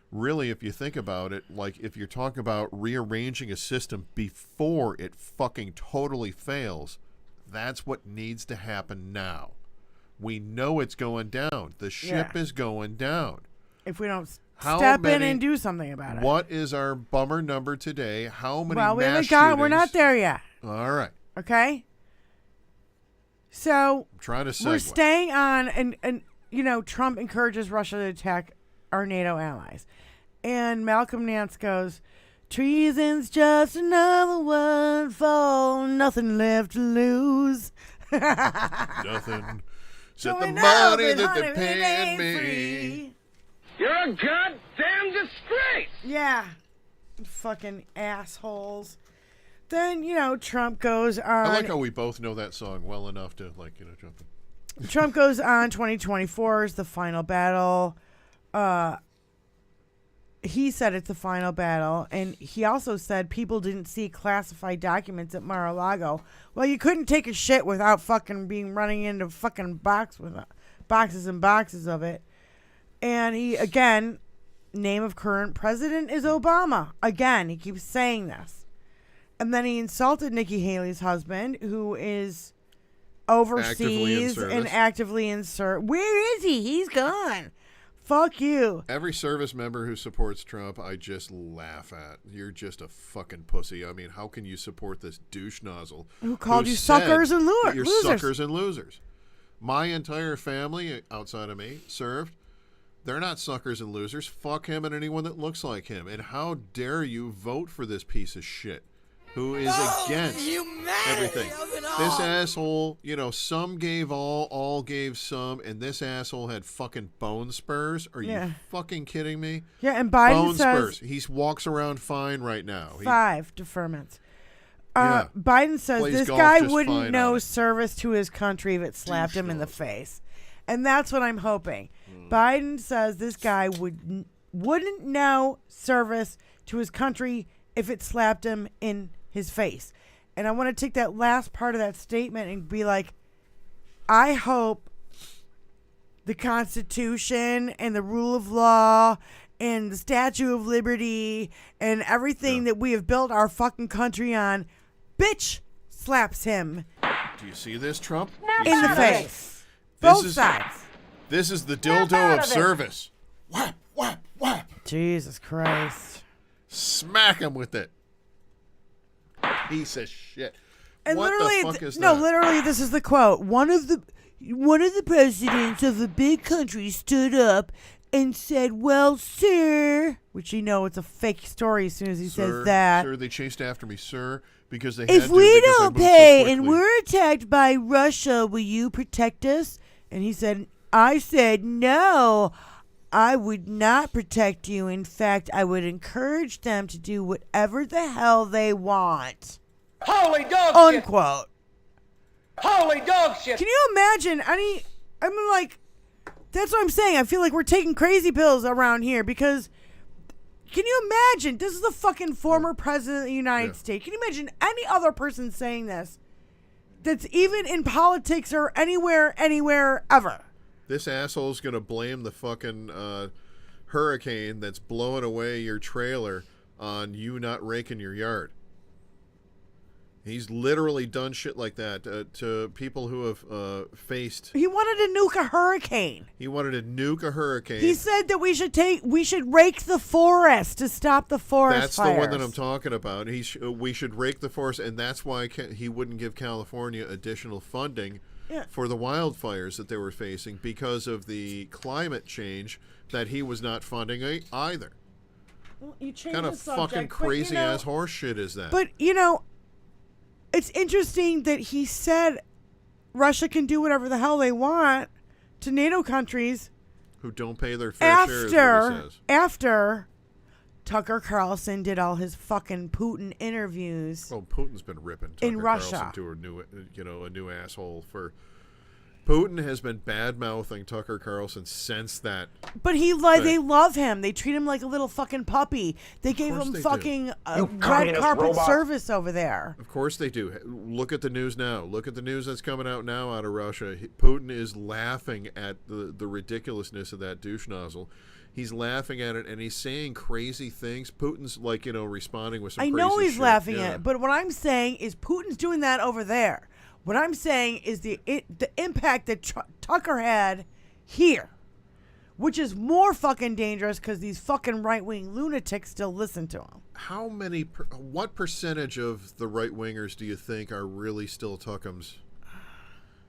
really, if you think about it, like if you're talking about rearranging a system before it fucking totally fails, that's what needs to happen now. We know it's going down. The ship is going down. If we don't step in and do something about it. What is our bummer number today? How many Well, we mass haven't got, we're shootings? not there yet. All right. Okay? So, I'm trying to segue. we're staying on, and you know, Trump encourages Russia to attack our NATO allies. And Malcolm Nance goes, treason's just another word for nothing left to lose. Nothing. Except So the we know money that that honey, they're it paying ain't me. free. You're a goddamn disgrace! Yeah. Fucking assholes. Then, you know, Trump goes on. I like how we both know that song well enough to, like, you know, jump in. Trump goes on 2024 is the final battle. He said it's the final battle, and he also said people didn't see classified documents at Mar-a-Lago. Well, you couldn't take a shit without fucking being running into fucking boxes and boxes of it. And he, again, name of current president is Obama. Again, he keeps saying this. And then he insulted Nikki Haley's husband, who is overseas and actively in service. Where is he? He's gone. Fuck you. Every service member who supports Trump, I just laugh at. You're just a fucking pussy. I mean, how can you support this douche nozzle Who called you said suckers and that you're losers? suckers and losers. My entire family, outside of me, served. They're not suckers and losers. Fuck him and anyone that looks like him. And how dare you vote for this piece of shit who is against everything. This asshole, some gave all gave some, and this asshole had fucking bone spurs. Are you fucking kidding me? Yeah, and Biden bone says spurs. He walks around fine right now. 5 deferments. Yeah. Biden says Plays this golf guy just wouldn't fine know on it. service to his country if it slapped him in the face. And that's what I'm hoping. Biden says this guy wouldn't know service to his country if it slapped him in his face. And I want to take that last part of that statement and be like, I hope the Constitution and the rule of law and the Statue of Liberty and everything that we have built our fucking country on, bitch, slaps him Do you see this, Trump? in the face. This Both is- sides. This is the dildo of service. Whap, whap, whap. Jesus Christ. Smack him with it. Piece of shit. And what literally, the fuck is no, that? literally, this is the quote. One of the presidents of a big country stood up and said, "Well, sir," which it's a fake story as soon as he says that. Sir, they chased after me, sir, because they If had to. we because I don't moved so pay and quickly." we're attacked by Russia, will you protect us? And he said, I said, no, I would not protect you. In fact, I would encourage them to do whatever the hell they want. Holy dog shit! Unquote. Holy dog shit! Can you imagine that's what I'm saying. I feel like we're taking crazy pills around here because can you imagine? This is the fucking former president of the United States. Can you imagine any other person saying this that's even in politics or anywhere ever? This asshole's gonna blame the fucking hurricane that's blowing away your trailer on you not raking your yard. He's literally done shit like that to people who have faced. He wanted to nuke a hurricane. He wanted to nuke a hurricane. He said that we should rake the forest to stop the forest That's fires. the one that I'm talking about. We should rake the forest, and that's why he wouldn't give California additional funding for the wildfires that they were facing because of the climate change that he was not funding either. Well, you changed Kind the of subject, fucking but, crazy ass horse shit is that? But it's interesting that he said Russia can do whatever the hell they want to NATO countries who don't pay their fair share, is what he says. after Tucker Carlson did all his fucking Putin interviews. Well, Putin's been ripping Tucker in Russia Carlson to a new asshole for. Putin has been bad mouthing Tucker Carlson since that. But they love him. They treat him like a little fucking puppy. They gave course him they fucking red communist carpet robot. service over there. Of course they do. Look at the news now. Look at the news that's coming out now out of Russia. Putin is laughing at the ridiculousness of that douche nozzle. He's laughing at it, and he's saying crazy things. Putin's responding with some I crazy know he's shit. laughing Yeah. at it, but what I'm saying is Putin's doing that over there. What I'm saying is the impact that Tucker had here, which is more fucking dangerous because these fucking right-wing lunatics still listen to him. What percentage of the right-wingers do you think are really still Tuckham's?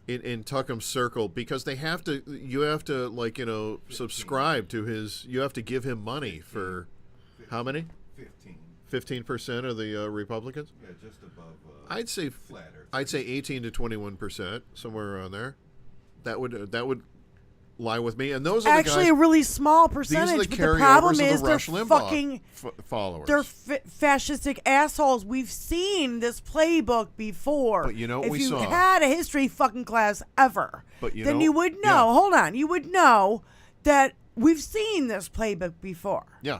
In Tuckham's circle, because you have to subscribe to his, you have to give him money for how many? 15% of the Republicans? Yeah, just above. I'd say 18 to 21%, somewhere around there. That would lie with me. And those are Actually the a guys, really small these are percentage, the but the problem carryovers is of the they're Rush Limbaugh fucking followers. they're fascistic assholes. We've seen this playbook before. But you know what if we you saw? had a history fucking class ever, But you then know- you would know. yeah. Hold on, you would know that we've seen this playbook before. Yeah.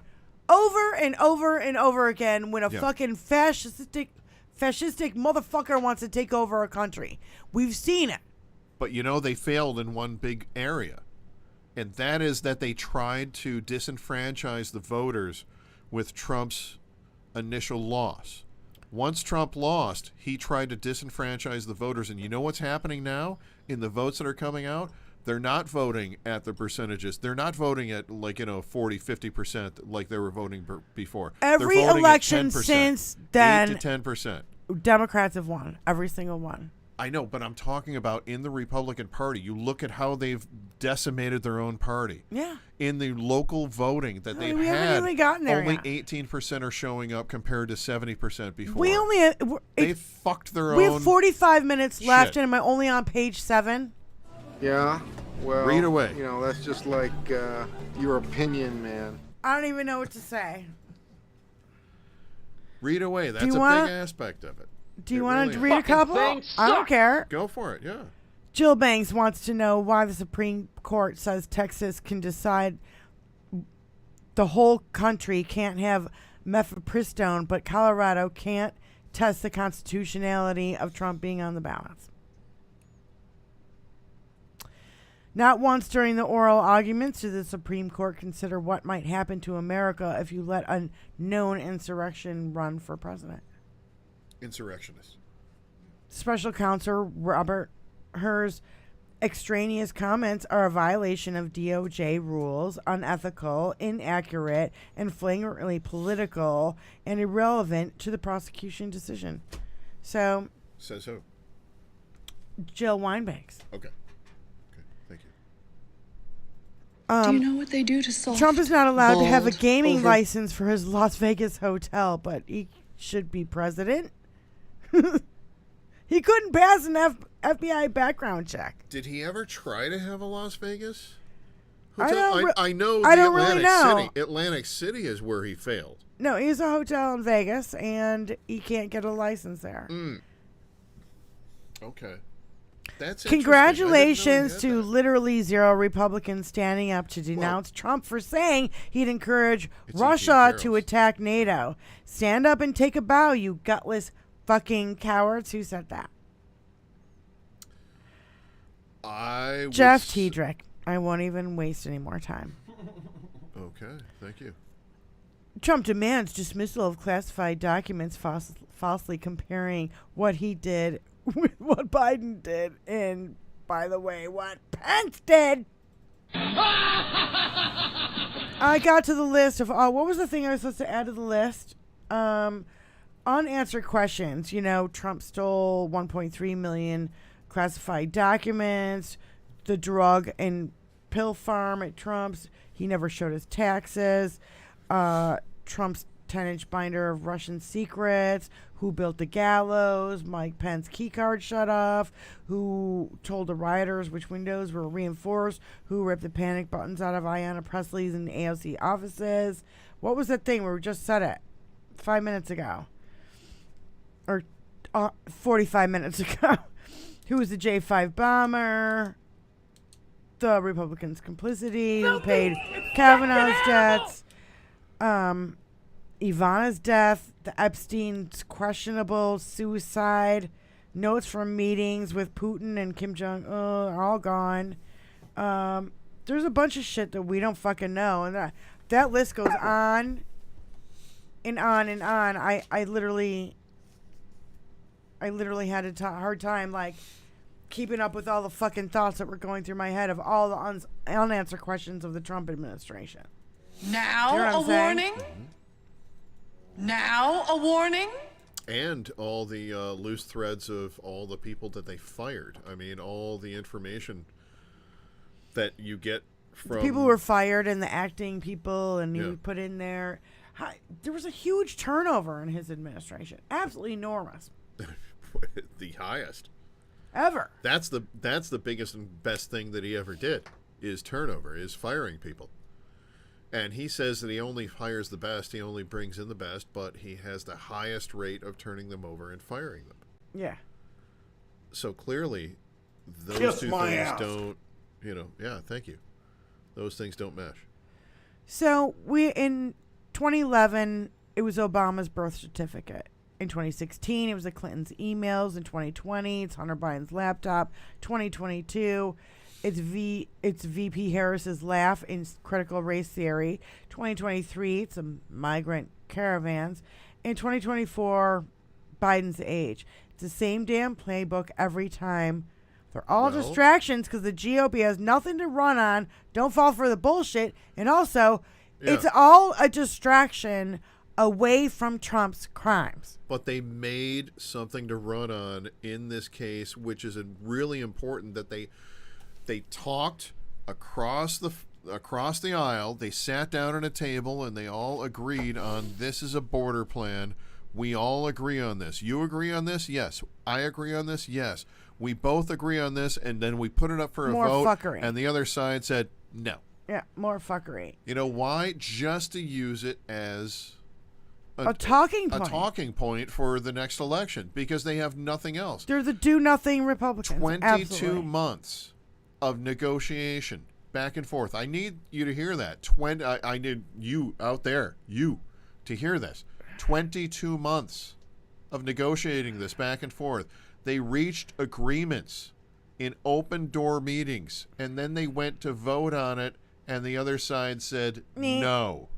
Over and over and over again when a Yeah. fucking fascistic motherfucker wants to take over a country. We've seen it. But they failed in one big area. And that is that they tried to disenfranchise the voters with Trump's initial loss. Once Trump lost, he tried to disenfranchise the voters. And you know what's happening now in the votes that are coming out? They're not voting at the percentages. They're not voting at 40, 50% like they were voting before. Every They're voting election at 10%, since then, 8 to 10%. Democrats have won. Every single one. I know, but I'm talking about in the Republican Party. You look at how they've decimated their own party. Yeah. In the local voting that they've we had, haven't really gotten there only yet. 18% are showing up compared to 70% before. We only they fucked their we own. have 45 minutes left, shit. and am I only on page 7? Yeah, well, Read away. That's just like your opinion, man. I don't even know what to say. Read away. That's a big aspect of it. Do you It want really to is. read a couple? I don't care. Go for it, yeah. Jill Banks wants to know why the Supreme Court says Texas can decide the whole country can't have mifepristone, but Colorado can't test the constitutionality of Trump being on the ballots. Not once during the oral arguments did the Supreme Court consider what might happen to America if you let a known insurrection run for president. Insurrectionists. Special Counsel Robert Herr's extraneous comments are a violation of DOJ rules, unethical, inaccurate, and flagrantly political, and irrelevant to the prosecution decision. So, Says who? Jill Wine-Banks. Okay. Thank you. Do you know what they do to solve Trump is not allowed to have a bold gaming over- license for his Las Vegas hotel, but he should be president. He couldn't pass an FBI background check. Did he ever try to have a Las Vegas I hotel? I know I the don't really Atlantic know. City. Atlantic City is where he failed. No, he's a hotel in Vegas, and he can't get a license there. Okay. That's Congratulations to literally 0 Republicans standing up to denounce Trump for saying he'd encourage Russia to attack NATO. Stand up and take a bow, you gutless fucking cowards. Who said that? Jeff Tiedrick. I won't even waste any more time. Okay, thank you. Trump demands dismissal of classified documents, falsely comparing what he did with what Biden did, and, by the way, what Pence did. I got to the list of, what was the thing I was supposed to add to the list? Unanswered questions. Trump stole 1.3 million classified documents, the drug and pill farm at Trump's. He never showed his taxes. Trump's 10-inch binder of Russian secrets. Who built the gallows? Mike Pence keycard shut off. Who told the rioters which windows were reinforced? Who ripped the panic buttons out of Ayanna Pressley's and AOC offices? What was that thing where we just said it 5 minutes ago? Or 45 minutes ago. Who was the J5 bomber? The Republicans' complicity. Who paid Kavanaugh's debts? Ivana's death, the Epstein's questionable suicide, notes from meetings with Putin and Kim Jong-un are all gone. There's a bunch of shit that we don't fucking know, and that list goes on and on and on. I literally had a hard time keeping up with all the fucking thoughts that were going through my head of all the unanswered questions of the Trump administration. Now You know what a I'm saying? warning? Now a warning? And all the loose threads of all the people that they fired. I mean, all the information that you get from... People who were fired and the acting people and Yeah. he put in there. There was a huge turnover in his administration. Absolutely enormous. the highest. Ever. That's the biggest and best thing that he ever did, is turnover, is firing people. And he says that he only hires the best, he only brings in the best, but he has the highest rate of turning them over and firing them. Yeah. So clearly, those Kiss two my things ass. don't, yeah, thank you. Those things don't mesh. So in 2011, it was Obama's birth certificate. In 2016, it was the Clintons' emails. In 2020, it's Hunter Biden's laptop. 2022, it's VP Harris's laugh in critical race theory. 2023, it's a migrant caravans. In 2024, Biden's age. It's the same damn playbook every time. They're all distractions because the GOP has nothing to run on. Don't fall for the bullshit. And also, it's all a distraction away from Trump's crimes. But they made something to run on in this case, which is really important that they talked across the aisle. They sat down at a table and they all agreed on this is a border plan. We all agree on this. You agree on this? Yes. I agree on this? Yes. We both agree on this, and then we put it up for a vote. Fuckery. And the other side said no. Yeah, more fuckery. You know why? Just to use it as a talking point. A talking point for the next election, because they have nothing else. They're the do-nothing Republicans. 22 Absolutely. months of negotiation back and forth. I need you to hear that. I need you out there, you, to hear this. 22 months of negotiating this back and forth. They reached agreements in open-door meetings, and then they went to vote on it, and the other side said no.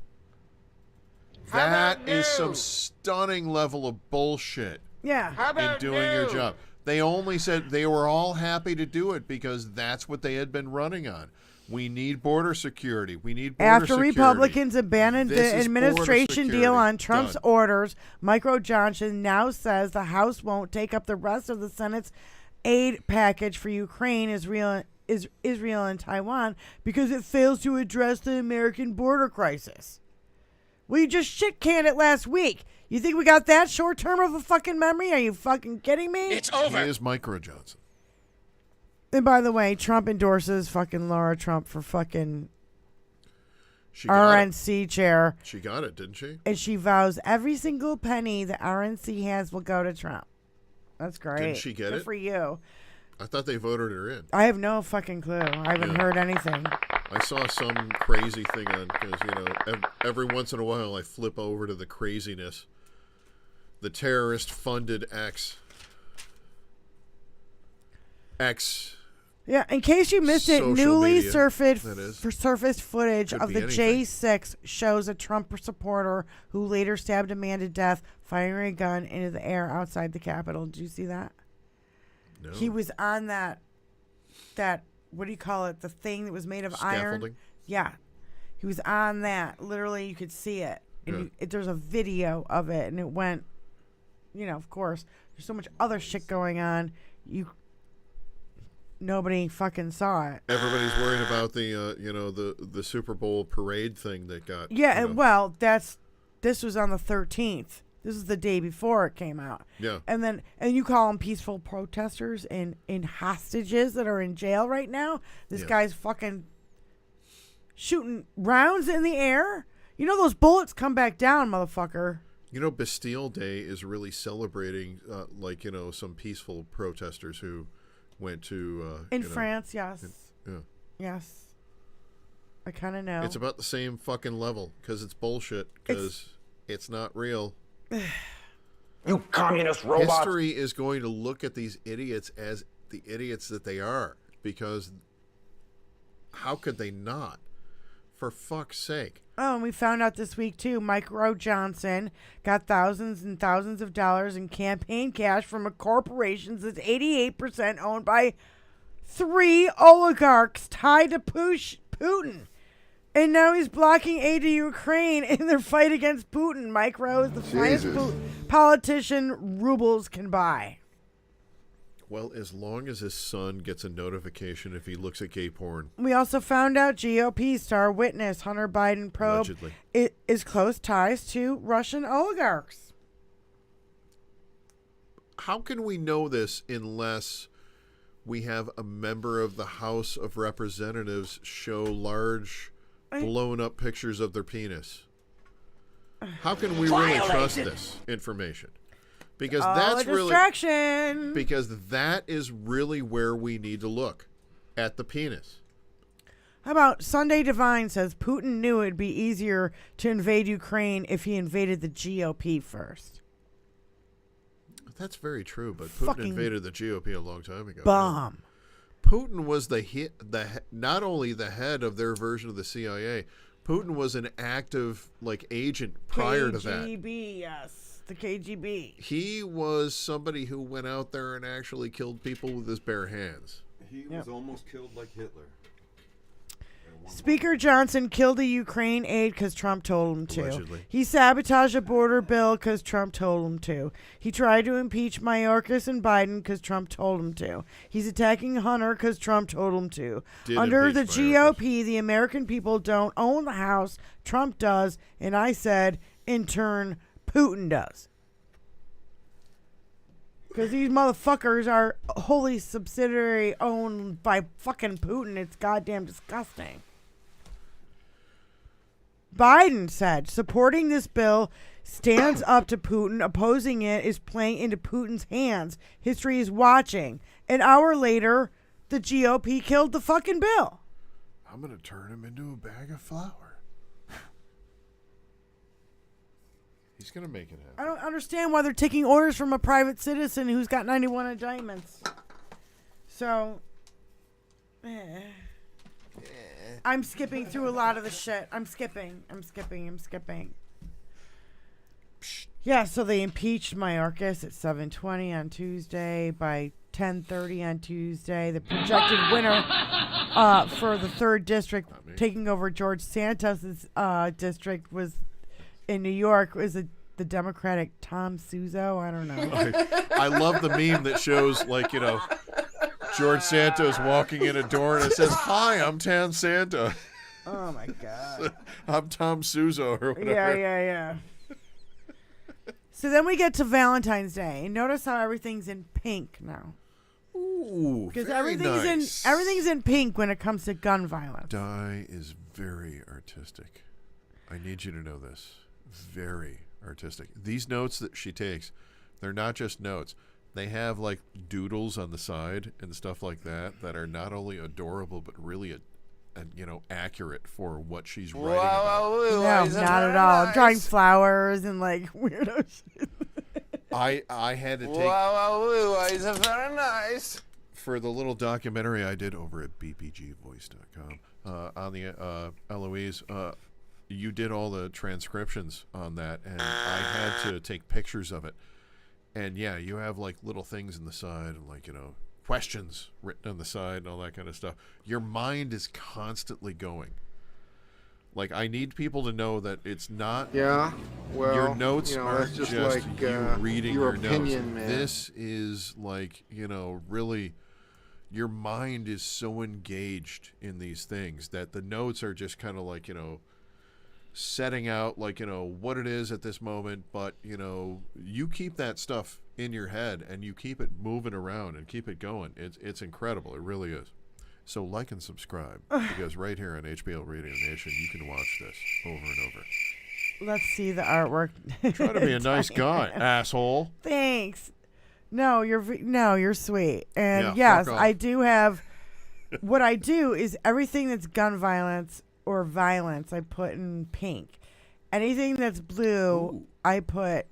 That is some stunning level of bullshit. Yeah. In doing your job. They only said they were all happy to do it because that's what they had been running on. We need border security. We need border security. After Republicans abandoned the administration deal on Trump's orders, Mike Johnson now says the House won't take up the rest of the Senate's aid package for Ukraine, Israel, and Taiwan because it fails to address the American border crisis. Well, you just shit-canned it last week. You think we got that short term of a fucking memory? Are you fucking kidding me? It's over. He is Mike Johnson. And by the way, Trump endorses fucking Laura Trump for fucking RNC chair. She got it, didn't she? And she vows every single penny the RNC has will go to Trump. That's great. Didn't she get it? Good for you. I thought they voted her in. I have no fucking clue. I haven't heard anything. I saw some crazy thing on, because, every once in a while I flip over to the craziness. The terrorist funded X. Yeah, in case you missed it, newly media, surfaced footage of the anything. J6 shows a Trump supporter who later stabbed a man to death firing a gun into the air outside the Capitol. Did you see that? No. He was on that what do you call it? The thing that was made of Scaffolding? iron. Yeah, he was on that. Literally, you could see it. And there's a video of it, and it went. Of course, there's so much other shit going on. Nobody fucking saw it. Everybody's worried about the Super Bowl parade thing that got. Yeah, well, this was on the 13th. This is the day before it came out. Yeah. And you call them peaceful protesters and hostages that are in jail right now. This guy's fucking shooting rounds in the air. Those bullets come back down, motherfucker. Bastille Day is really celebrating, some peaceful protesters who went to in France. Yes. Yeah. Yes. I kind of know. It's about the same fucking level because it's bullshit. Because it's not real. You communist robot. History is going to look at these idiots as the idiots that they are, because how could they not? For fuck's sake. Oh, and we found out this week, too, Mike Johnson got thousands and thousands of dollars in campaign cash from a corporation that's 88% owned by 3 oligarchs tied to Putin. And now he's blocking aid to Ukraine in their fight against Putin. Mike is the finest politician rubles can buy. Well, as long as his son gets a notification if he looks at gay porn. We also found out GOP star witness Hunter Biden probe is close ties to Russian oligarchs. How can we know this unless we have a member of the House of Representatives show large blown up pictures of their penis? How can we really trust this information? Because that's really because that is really where we need to look, at the penis. How about Sunday Divine says Putin knew it'd be easier to invade Ukraine if he invaded the GOP first. That's very true, but Putin invaded the GOP a long time ago. Bomb. Putin was not only the head of their version of the CIA, Putin was an active agent prior to that. KGB, yes. the KGB. He was somebody who went out there and actually killed people with his bare hands. He was almost killed like Hitler. Speaker Johnson killed a Ukraine aide because Trump told him to. Allegedly. He sabotaged a border bill because Trump told him to. He tried to impeach Mayorkas and Biden because Trump told him to. He's attacking Hunter because Trump told him to. Under the GOP, the American people don't own the House. Trump does. And I said, in turn, Putin does. Because these motherfuckers are wholly subsidiary owned by fucking Putin. It's goddamn disgusting. Biden said supporting this bill stands up to Putin. Opposing it is playing into Putin's hands. History is watching. An hour later, the GOP killed the fucking bill. I'm going to turn him into a bag of flour. He's going to make it happen. I don't understand why they're taking orders from a private citizen who's got 91 indictments. So, I'm skipping through a lot of the shit. I'm skipping. Yeah, so they impeached Mayorkas at 7:20 on Tuesday. By 10:30 on Tuesday, the projected winner for the 3rd district, taking over George Santos' district, was in New York. Was the Democratic Tom Suso? I don't know. I love the meme that shows, like, George Santos walking in a door and it says, "Hi, I'm Tom Santa." Oh my God. I'm Tom Suso or whatever. Yeah. So then we get to Valentine's Day. And notice how everything's in pink now. Ooh, because very nice. everything's in pink when it comes to gun violence. Di is very artistic. I need you to know this. Very artistic. These notes that she takes, they're not just notes. They have like doodles on the side and stuff like that are not only adorable but really accurate for what she's writing about. No, not at all. I'm drawing flowers and like weirdo shit. I had to take very nice. for the little documentary I did over at bpgvoice.com on the Eloise. You did all the transcriptions on that, and I had to take pictures of it. And yeah, you have like little things in the side and like, questions written on the side and all that kind of stuff. Your mind is constantly going. Like, I need people to know that it's not. Yeah, well, your notes aren't that's just like, you reading your your opinion, notes. man. This is like, really, your mind is so engaged in these things that the notes are just kind of like, setting out like, what it is at this moment. But, you keep that stuff in your head and you keep it moving around and keep it going. It's incredible. It really is. So like and subscribe, because right here on HBL Radio Nation, you can watch this over and over. Let's see the artwork. Try to be a nice guy, asshole. Thanks. No, you're sweet. And Yeah, yes, I do have. What I do is everything that's gun violence or violence, I put in pink. Anything that's blue, I put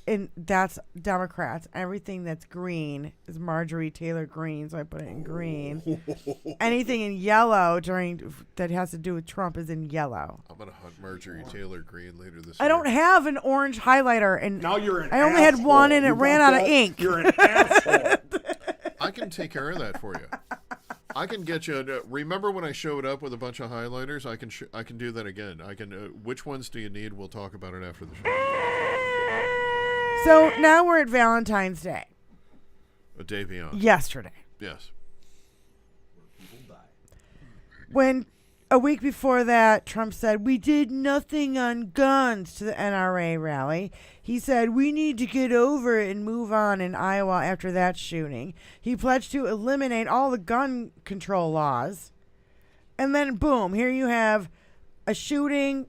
in. That's Democrats. Everything that's green is Marjorie Taylor Greene, so I put it in green. Anything in yellow that has to do with Trump is in yellow. I'm gonna hunt Marjorie Taylor Greene later this year. I don't have an orange highlighter, and now you're an I only asshole. had one, and it ran out of ink. You're an asshole. I can take care of that for you. I can get you. Remember when I showed up with a bunch of highlighters? I can do that again. I can. Which ones do you need? We'll talk about it after the show. So now we're at Valentine's Day. A day beyond. Yesterday. Yes. When a week before that, Trump said, "We did nothing on guns" to the NRA rally. He said, "We need to get over it and move on" in Iowa after that shooting. He pledged to eliminate all the gun control laws. And then, boom, here you have a shooting,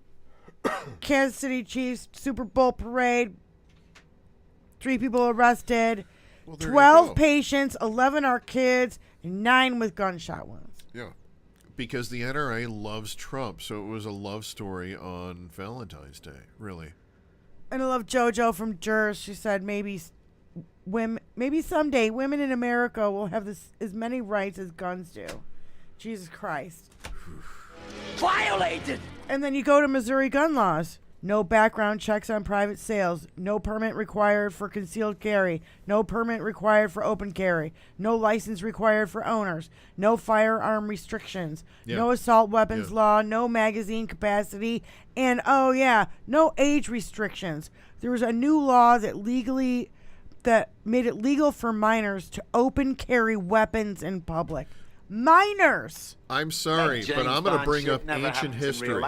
Kansas City Chiefs Super Bowl parade, 3 people arrested, Well, there you 12 go. patients, 11 are kids, and 9 with gunshot wounds. Yeah. Because the NRA loves Trump, so it was a love story on Valentine's Day, really. And I love JoJo from Jers. She said maybe someday women in America will have as many rights as guns do. Jesus Christ. Violated! And then you go to Missouri gun laws. No background checks on private sales. No permit required for concealed carry. No permit required for open carry. No license required for owners. No firearm restrictions. Yeah. No assault weapons Yeah. law. No magazine capacity. And, oh, yeah, no age restrictions. There was a new law that made it legal for minors to open carry weapons in public. Minors! I'm sorry, but I'm going to bring up ancient history.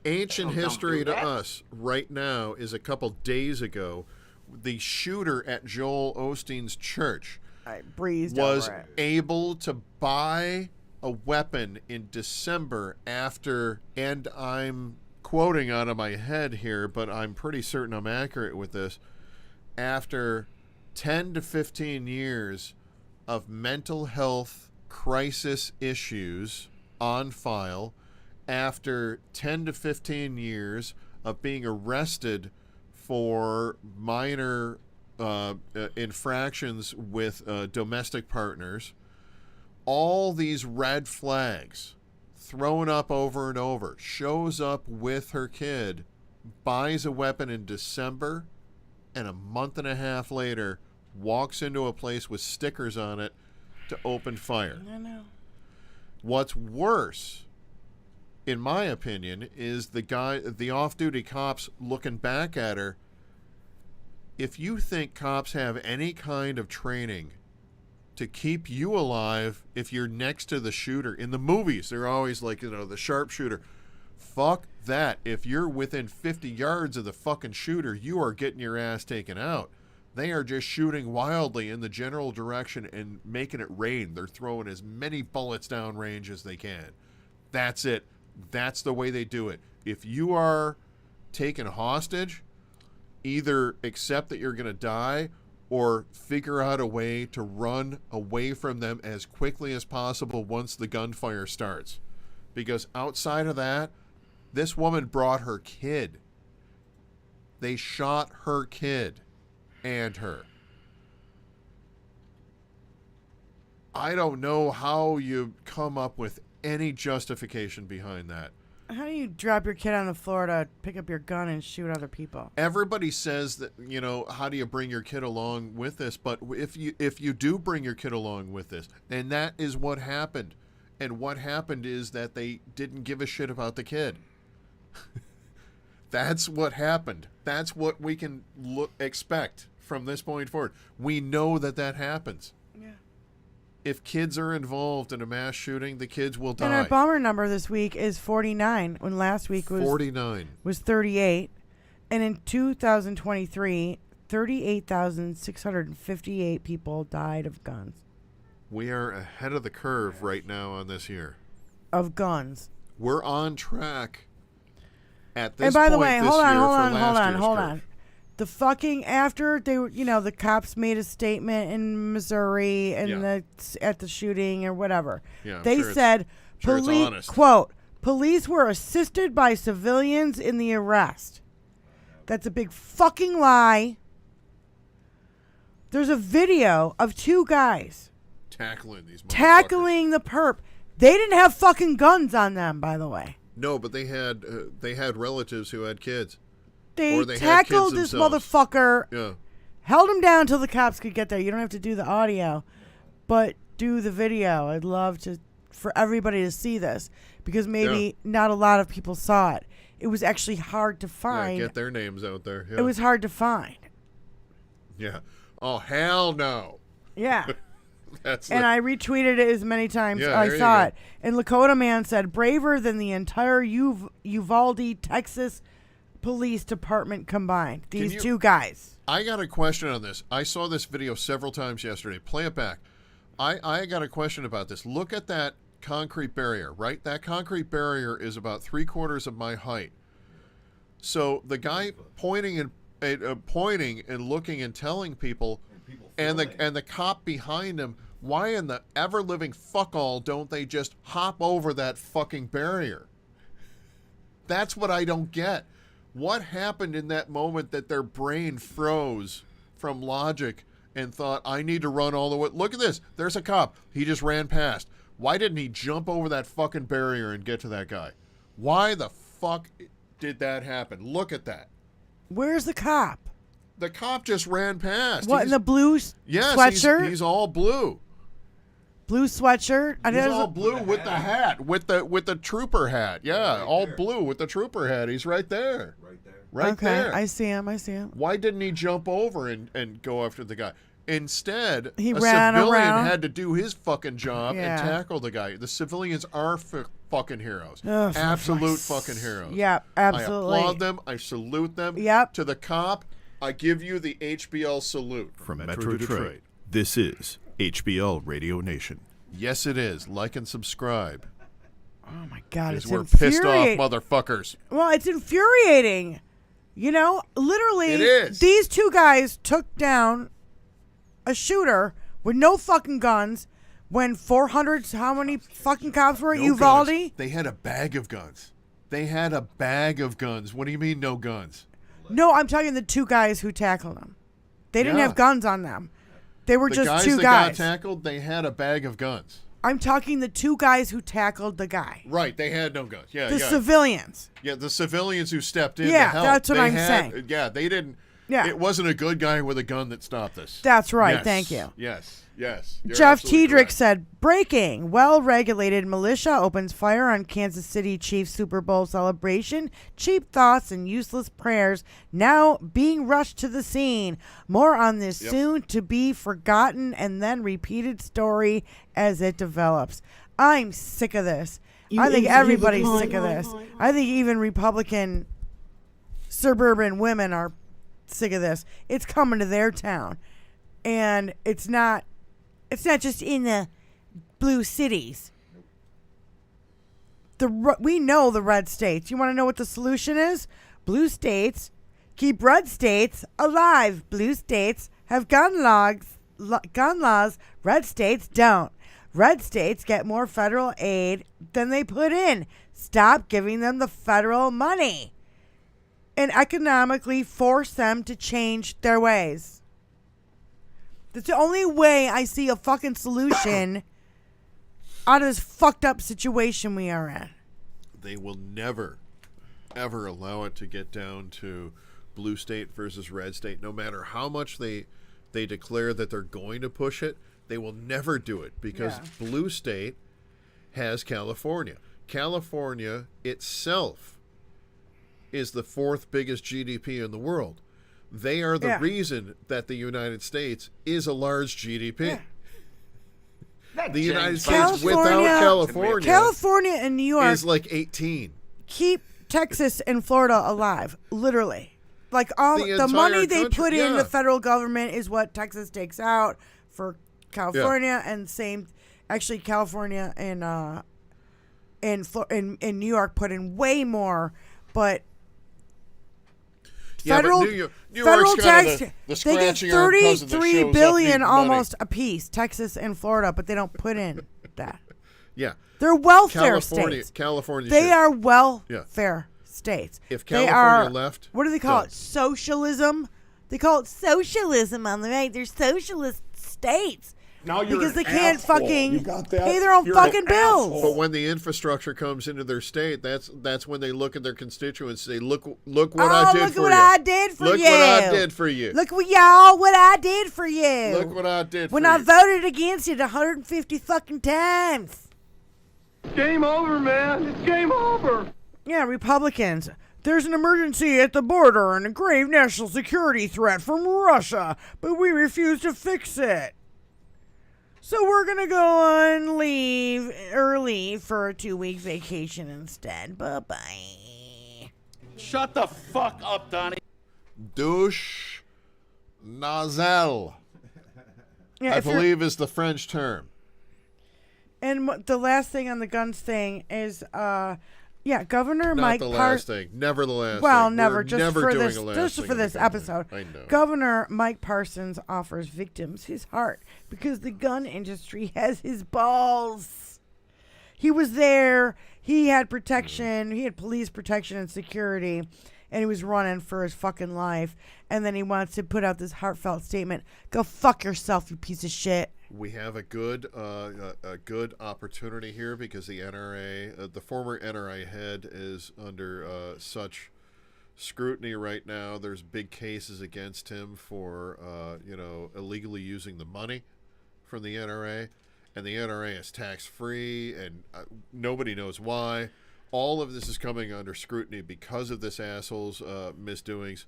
Ancient history to us right now is a couple days ago, the shooter at Joel Osteen's church I breezed was over it. able to buy a weapon in December after, and I'm quoting out of my head here, but I'm pretty certain I'm accurate with this, after 10 to 15 years of mental health crisis issues on file, after 10 to 15 years of being arrested for minor infractions with domestic partners, all these red flags thrown up over and over, shows up with her kid, buys a weapon in December, and a month and a half later walks into a place with stickers on it to open fire. I know. What's worse, in my opinion, is the off-duty cops looking back at her. If you think cops have any kind of training to keep you alive if you're next to the shooter, in the movies, they're always like, the sharpshooter. Fuck that. If you're within 50 yards of the fucking shooter, you are getting your ass taken out. They are just shooting wildly in the general direction and making it rain. They're throwing as many bullets down range as they can. That's it. That's the way they do it. If you are taken hostage, either accept that you're going to die or figure out a way to run away from them as quickly as possible once the gunfire starts. Because outside of that, this woman brought her kid. They shot her kid and her. I don't know how you come up with any justification behind that. How do you drop your kid on the floor to pick up your gun and shoot other people? Everybody says that, how do you bring your kid along with this? But if you do bring your kid along with this, and that is what happened. And what happened is that they didn't give a shit about the kid. That's what happened. That's what we can expect from this point forward. We know that happens. Yeah. If kids are involved in a mass shooting, the kids will die. And our bomber number this week is 49, when last week was 49. Was 38. And in 2023, 38,658 people died of guns. We are ahead of the curve right now on this year. Of guns. We're on track at this And by the point way, this hold year for on. last year's curve. The fucking, after they were, the cops made a statement in Missouri and at the shooting or whatever. Yeah, I'm they sure said, it's honest. quote, police were assisted by civilians in the arrest. That's a big fucking lie. There's a video of two guys Tackling these motherfuckers. tackling the perp. They didn't have fucking guns on them, by the way. No, but they had relatives who had kids. They Or they had tackled kids this themselves. motherfucker, Yeah. held him down till the cops could get there. You don't have to do the audio, but do the video. I'd love for everybody to see this, because maybe not a lot of people saw it. It was actually hard to find. Yeah, get their names out there. Yeah. It was hard to find. Yeah. Oh, hell no. Yeah. That's And I retweeted it as many times Yeah, I there you saw go. it. And Lakota Man said, braver than the entire Uvalde, Texas Police Department combined. These two guys. I got a question on this. I saw this video several times yesterday. Play it back. I got a question about this. Look at that concrete barrier, right? That concrete barrier is about 3/4 of my height. So the guy pointing and looking and telling people, and the cop behind him, why in the ever-living fuck all don't they just hop over that fucking barrier? That's what I don't get. What happened in that moment that their brain froze from logic and thought, I need to run all the way? Look at this. There's a cop. He just ran past. Why didn't he jump over that fucking barrier and get to that guy? Why the fuck did that happen. Look at that. Where's the cop? The cop just ran past. What, in the blue yes, sweatshirt? He's all blue. Blue sweatshirt? He's all blue with the hat, with the trooper hat. Yeah, right all there. Blue with the trooper hat. He's right there. Right there. Okay, I see him. Why didn't he jump over and go after the guy? Instead, he a ran civilian around. had to do his fucking job and tackle the guy. The civilians are fucking heroes. Oh, absolute fucking heroes. Yep, absolutely. I applaud them. I salute them. Yep. To the cop, I give you the HBL salute. From Metro Detroit, this is HBL Radio Nation. Yes, it is. Like and subscribe. Oh, my God. It's we're pissed off motherfuckers. Well, it's infuriating. You know, literally, it is. These two guys took down a shooter with no fucking guns when 400, how many fucking cops were at Uvalde? Guns. They had a bag of guns. What do you mean no guns? No, I'm talking the two guys who tackled them. They didn't have guns on them. They were just two guys. The guys that got tackled, they had a bag of guns. I'm talking the two guys who tackled the guy. Right, they had no guns. Yeah, the civilians. Yeah, the civilians who stepped in to help. That's what I'm saying. Yeah, they didn't. Yeah. It wasn't a good guy with a gun that stopped this. That's right. Yes. Thank you. Yes. Jeff Tiedrick said, breaking. Well-regulated militia opens fire on Kansas City Chiefs Super Bowl celebration. Cheap thoughts and useless prayers now being rushed to the scene. More on this soon to be forgotten and then repeated story as it develops. I'm sick of this. I think everybody's sick of this. I think even Republican suburban women are sick of this. It's coming to their town. And it's not just in the blue cities. We know the red states. You want to know what the solution is? Blue states keep red states alive. Blue states have gun laws. Red states don't. Red states get more federal aid than they put in. Stop giving them the federal money and economically force them to change their ways. That's the only way I see a fucking solution out of this fucked up situation we are in. They will never, ever allow it to get down to blue state versus red state. No matter how much they declare that they're going to push it, they will never do it because blue state has California. California itself is the fourth biggest GDP in the world. They are the reason that the United States is a large GDP. The United States without California and New York is like 18. Keep Texas and Florida alive, literally. Like all the money they put in the federal government is what Texas takes out for California, and same. Actually, California and New York put in way more, but. Federal tax, they get $33 billion almost apiece, Texas and Florida, but they don't put in that. Yeah, they're welfare states. California, they are welfare states. If California left, what do they call it? Socialism. They call it socialism on the right. They're socialist states. Now you're because they can't asshole. Fucking pay their own fucking bills. But when the infrastructure comes into their state, that's when they look at their constituents and say, look what I did for you. Look what I did for you. Look what I did for you. Look what I did for you. Look what I did for you. When I voted against it 150 fucking times. Game over, man. It's game over. Yeah, Republicans. There's an emergency at the border and a grave national security threat from Russia, but we refuse to fix it. So we're going to go on leave early for a 2-week vacation instead. Bye-bye. Shut the fuck up, Donnie. Douche nozzle. I believe is the French term. And the last thing on the guns thing is, Governor Mike Parsons. Not the last thing. Never the last thing. Well, never. We're Just never for doing this, a last just thing for this episode. I know. Governor Mike Parsons offers victims his heart because the gun industry has his balls. He was there. He had protection. He had police protection and security, and he was running for his fucking life. And then he wants to put out this heartfelt statement. Go fuck yourself, you piece of shit. we have a good opportunity here because the NRA, the former NRA head, is under such scrutiny right now. There's big cases against him for illegally using the money from the NRA, and the NRA is tax free, and nobody knows why. All of this is coming under scrutiny because of this asshole's misdoings.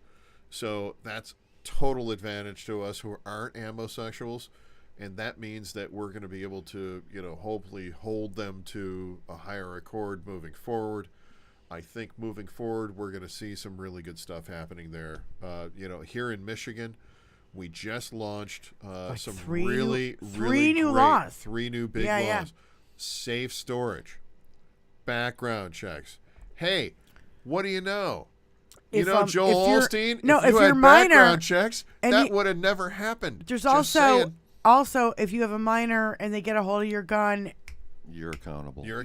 So that's total advantage to us who aren't amosexuals, and that means that we're going to be able to, hopefully hold them to a higher accord moving forward. I think moving forward, we're going to see some really good stuff happening there. Here in Michigan, we just launched some really new laws. 3 new big laws. Yeah. Safe storage, background checks. Hey, what do you know? Joel Osteen, if you had background checks, that would have never happened. There's just also, if you have a minor and they get a hold of your gun, you're accountable. You're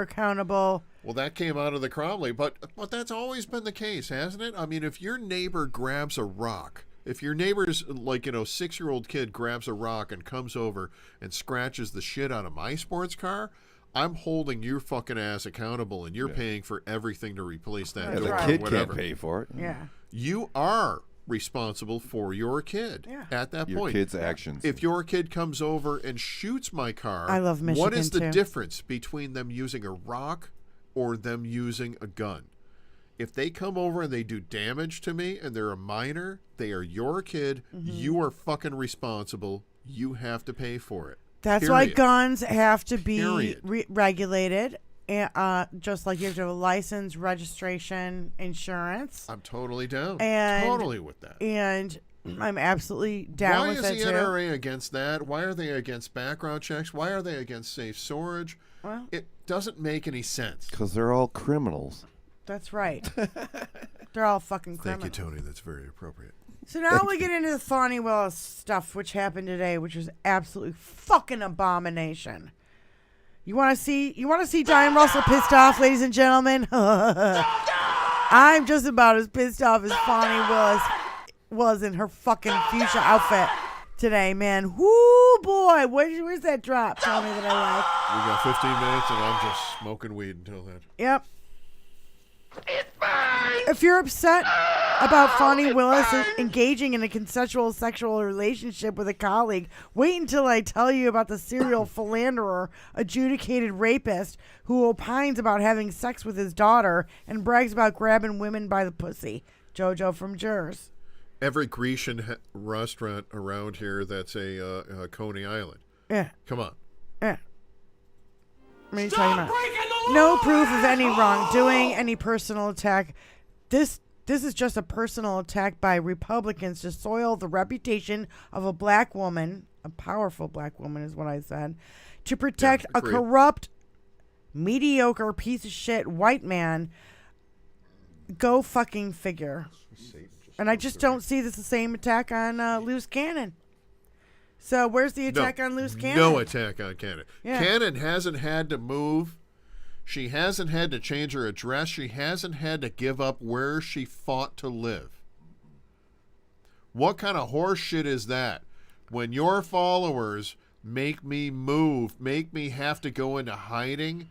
accountable. Well, that came out of the Cromley, but that's always been the case, hasn't it? I mean, if your neighbor grabs a rock, if your neighbor's 6-year-old kid grabs a rock and comes over and scratches the shit out of my sports car, I'm holding your fucking ass accountable, and you're paying for everything to replace that door. The kid can't pay for it. Yeah. You are responsible for your kid at that point. Your kid's actions. If your kid comes over and shoots my car, I love Michigan, what is the difference between them using a rock or them using a gun? If they come over and they do damage to me and they're a minor, they are your kid. Mm-hmm. You are fucking responsible. You have to pay for it. That's why guns have to be regulated, just like you have to have a license, registration, insurance. I'm totally down. Totally with that. And I'm absolutely down with that, too. Why is the NRA against that? Why are they against background checks? Why are they against safe storage? Well, it doesn't make any sense. Because they're all criminals. That's right. They're all fucking criminals. Thank you, Tony. That's very appropriate. So now we get into the Fani Willis stuff, which happened today, which was absolutely fucking abomination. You want to see Diane Russell pissed off, ladies and gentlemen? I'm just about as pissed off as Fani Willis was in her fucking fuchsia outfit today, man. Whoo, boy, where's that drop? Tell me that I like. We got 15 minutes, and I'm just smoking weed until then. Yep. If you're upset about Fani Willis engaging in a consensual sexual relationship with a colleague, wait until I tell you about the serial philanderer, adjudicated rapist who opines about having sex with his daughter and brags about grabbing women by the pussy. Jojo from Jers. Every Grecian restaurant around here that's a Coney Island. Yeah. Come on. Yeah. What are you talking about? No proof of any wrongdoing, any personal attack. This is just a personal attack by Republicans to soil the reputation of a black woman, a powerful black woman is what I said, to protect a corrupt, mediocre piece of shit white man. Go fucking figure. And I just don't see this the same attack on Loose Cannon. So where's the attack on Loose Cannon? No attack on Cannon. Yeah. Cannon hasn't had to move. She hasn't had to change her address. She hasn't had to give up where she fought to live. What kind of horse shit is that? When your followers make me move, make me have to go into hiding,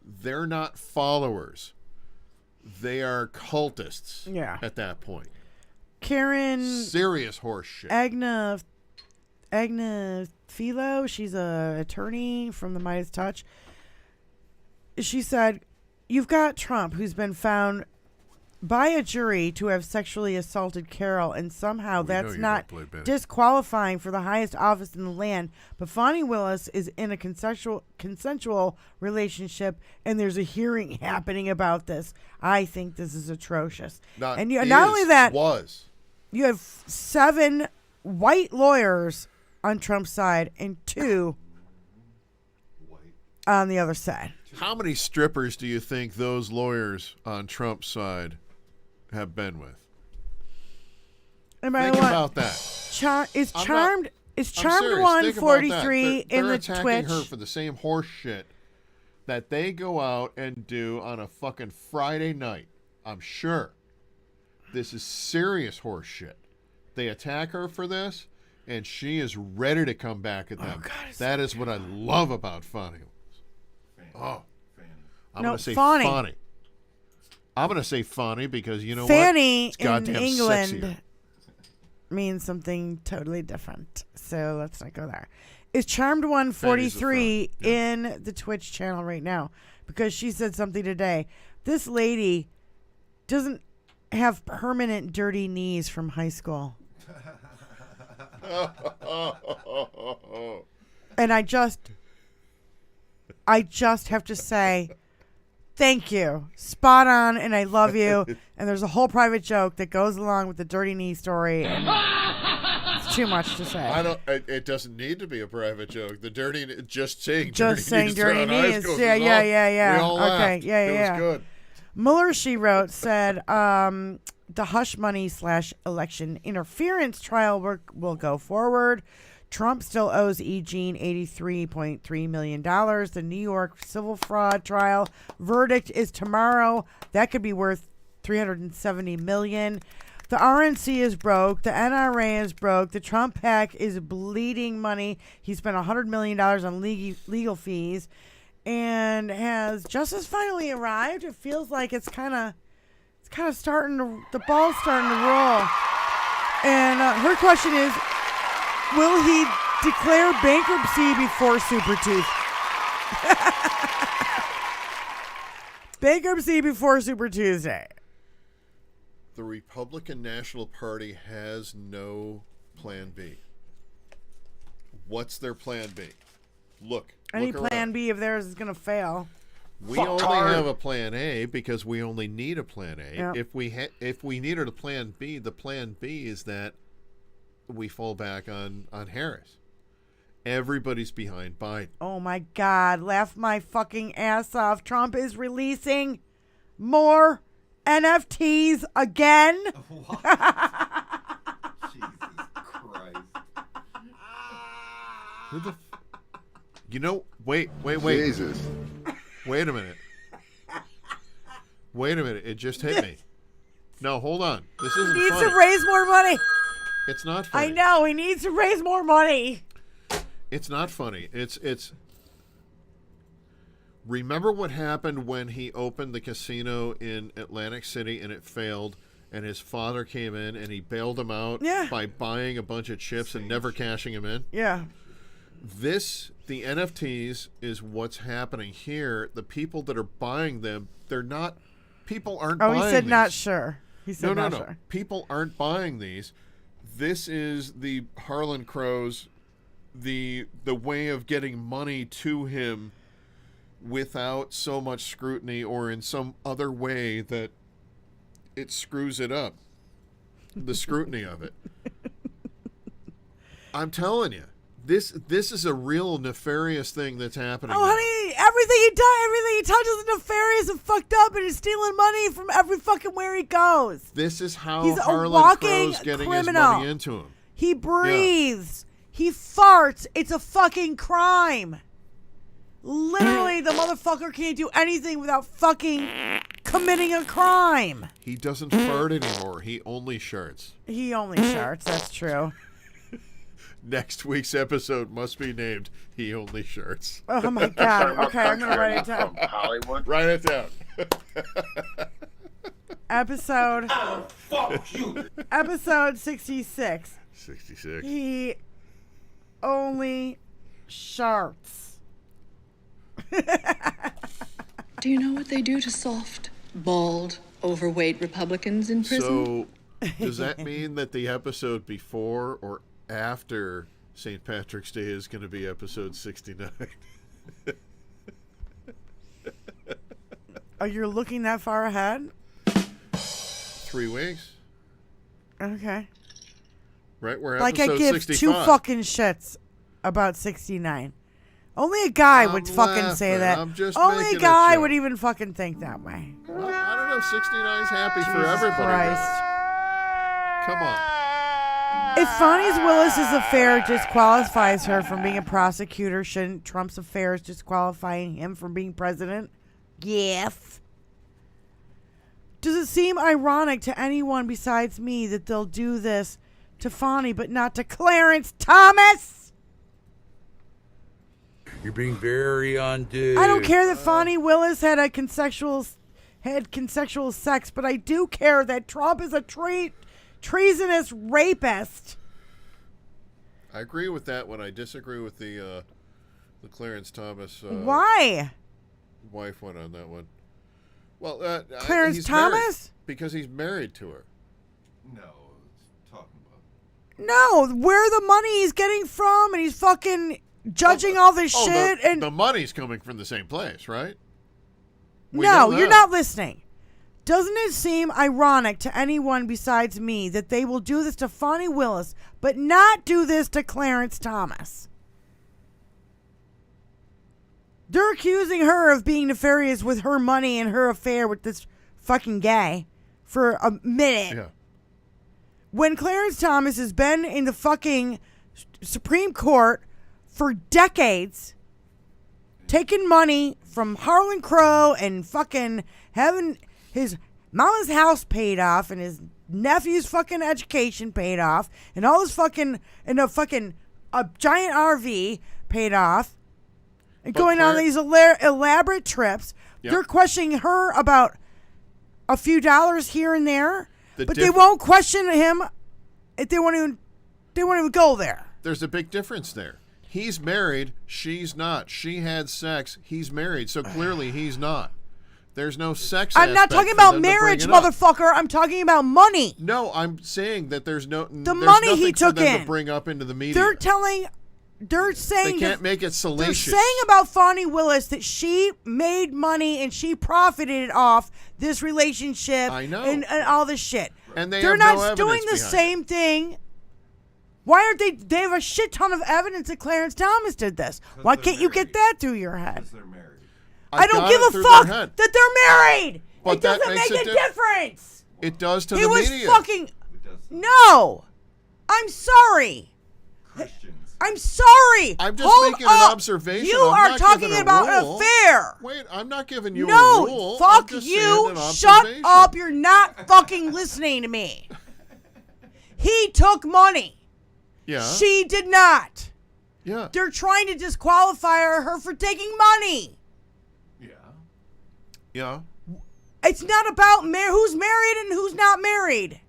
they're not followers. They are cultists at that point. Karen... Serious horse shit. Agna Philo, she's an attorney from the Midas Touch. She said, you've got Trump, who's been found by a jury to have sexually assaulted Carol, and somehow that's not disqualifying for the highest office in the land. But Fani Willis is in a consensual relationship, and there's a hearing happening about this. I think this is atrocious. Not only that, you have 7 white lawyers on Trump's side and 2 on the other side. How many strippers do you think those lawyers on Trump's side have been with? Think about that. It's Charmed 143 in the Twitch. They're attacking her for the same horse shit that they go out and do on a fucking Friday night. I'm sure. This is serious horse shit. They attack her for this, and she is ready to come back at them. That is what I love about Fanny. Oh, I'm going to say Fanny. I'm going to say Fanny because you know Fanny what? It's goddamn in England sexier. means something totally different. So let's not go there. Is Charmed 143 in the Twitch channel right now? Because she said something today. This lady doesn't have permanent dirty knees from high school. And I just have to say, thank you. Spot on, and I love you. And there's a whole private joke that goes along with the dirty knee story. And it's too much to say. It doesn't need to be a private joke. The dirty, just saying dirty knees. Yeah. We all laughed. Okay, yeah. It was good. Mueller, she wrote, said the hush money / election interference trial will go forward. Trump still owes E. Jean $83.3 million. The New York civil fraud trial verdict is tomorrow. That could be worth $370 million. The RNC is broke. The NRA is broke. The Trump PAC is bleeding money. He spent $100 million on legal fees. And has justice finally arrived? It feels like it's kind of starting to, the ball's starting to roll. And her question is, will he declare bankruptcy before Super Tuesday? Bankruptcy before Super Tuesday. The Republican National Party has no plan B. What's their plan B? Look plan around. B of theirs is going to fail. We only have a plan A because we only need a plan A. Yep. If we needed a plan B, the plan B is that we fall back on Harris. Everybody's behind Biden. Oh my God, laugh my fucking ass off. Trump is releasing more NFTs again. What? Jesus Christ. Who the wait. Jesus. Wait a minute. It just hit me. No, hold on. This isn't He needs funny. to raise more money. It's not funny. I know. He needs to raise more money. It's not funny. It's. Remember what happened when he opened the casino in Atlantic City and it failed, and his father came in and he bailed him out by buying a bunch of chips and never cashing them in? Yeah. The NFTs is what's happening here. The people that are buying them, people aren't buying these. Oh, he said not sure. He said no. sure. People aren't buying these. This is the Harlan Crows, the way of getting money to him without so much scrutiny or in some other way that it screws it up. The scrutiny of it. I'm telling you. This is a real nefarious thing that's happening. Oh, honey, everything he touches is nefarious and fucked up, and he's stealing money from every fucking where he goes. This is how he's Harlan Crow's getting criminal. his money into him. He breathes. Yeah. He farts. It's a fucking crime. Literally, the motherfucker can't do anything without fucking committing a crime. He doesn't fart anymore. He only sharts. He only sharts. That's true. Next week's episode must be named "He Only Sharts." Oh my God! Okay, I'm gonna write it down. Hollywood. Write it down. Episode. Oh, fuck you. Episode 66. 66. He only sharts. Do you know what they do to soft, bald, overweight Republicans in prison? So, does that mean that the episode before or after St. Patrick's Day is going to be episode 69? Oh, you're looking that far ahead? 3 weeks. Okay. Right? We're like episode I give 65. two fucking shits about 69. Only a guy would fucking say that. I'm just Only making a guy joke. would even fucking think that way. Well, I don't know. 69 is happy for Jesus everybody. Christ. Come on. If Fonnie's Willis's affair disqualifies her from being a prosecutor, shouldn't Trump's affairs disqualifying him from being president? Yes. Does it seem ironic to anyone besides me that they'll do this to Fonnie, but not to Clarence Thomas. You're being very undude. I don't care that Fonnie Willis had consensual sex, but I do care that Trump is a treasonous rapist. I agree with that one. I disagree with the Clarence Thomas. Why? Wife one on that one. Well, Clarence he's Thomas? married because he's married to her. No, it's talking about. No, where the money he's getting from, and he's fucking judging all this shit. And the money's coming from the same place, right? No, you're not listening. Doesn't it seem ironic to anyone besides me that they will do this to Fonnie Willis, but not do this to Clarence Thomas? They're accusing her of being nefarious with her money and her affair with this fucking guy for a minute. Yeah. When Clarence Thomas has been in the fucking Supreme Court for decades, taking money from Harlan Crow and fucking having his mama's house paid off and his nephew's fucking education paid off and all his fucking, and a giant RV paid off. And going on these elaborate trips. Yep. They're questioning her about a few dollars here and there, but they won't question him if they won't even go there. There's a big difference there. He's married, she's not. She had sex, he's married, so clearly he's not. There's no sex. I'm not talking about marriage, motherfucker. I'm talking about money. No, I'm saying that there's the money he took for them in to bring up into the media. They're saying they can't make it salacious. They're saying about Fonnie Willis that she made money and she profited off this relationship. I know. And all this shit. And they're not doing the same thing. Why aren't they? They have a shit ton of evidence that Clarence Thomas did this. Why can't you get that through your head? Because they're married. I don't give a fuck that they're married. But it doesn't make a difference. It does to he the was media. Fucking no. I'm sorry. Christians. I'm sorry. I'm just Hold making up. an observation. You I'm are talking about an affair. Wait, I'm not giving you a No, rule. fuck I'm just you. saying an Shut observation. up. You're not fucking listening to me. He took money. Yeah. She did not. Yeah. They're trying to disqualify her for taking money. Yeah. Yeah. It's not about who's married and who's not married.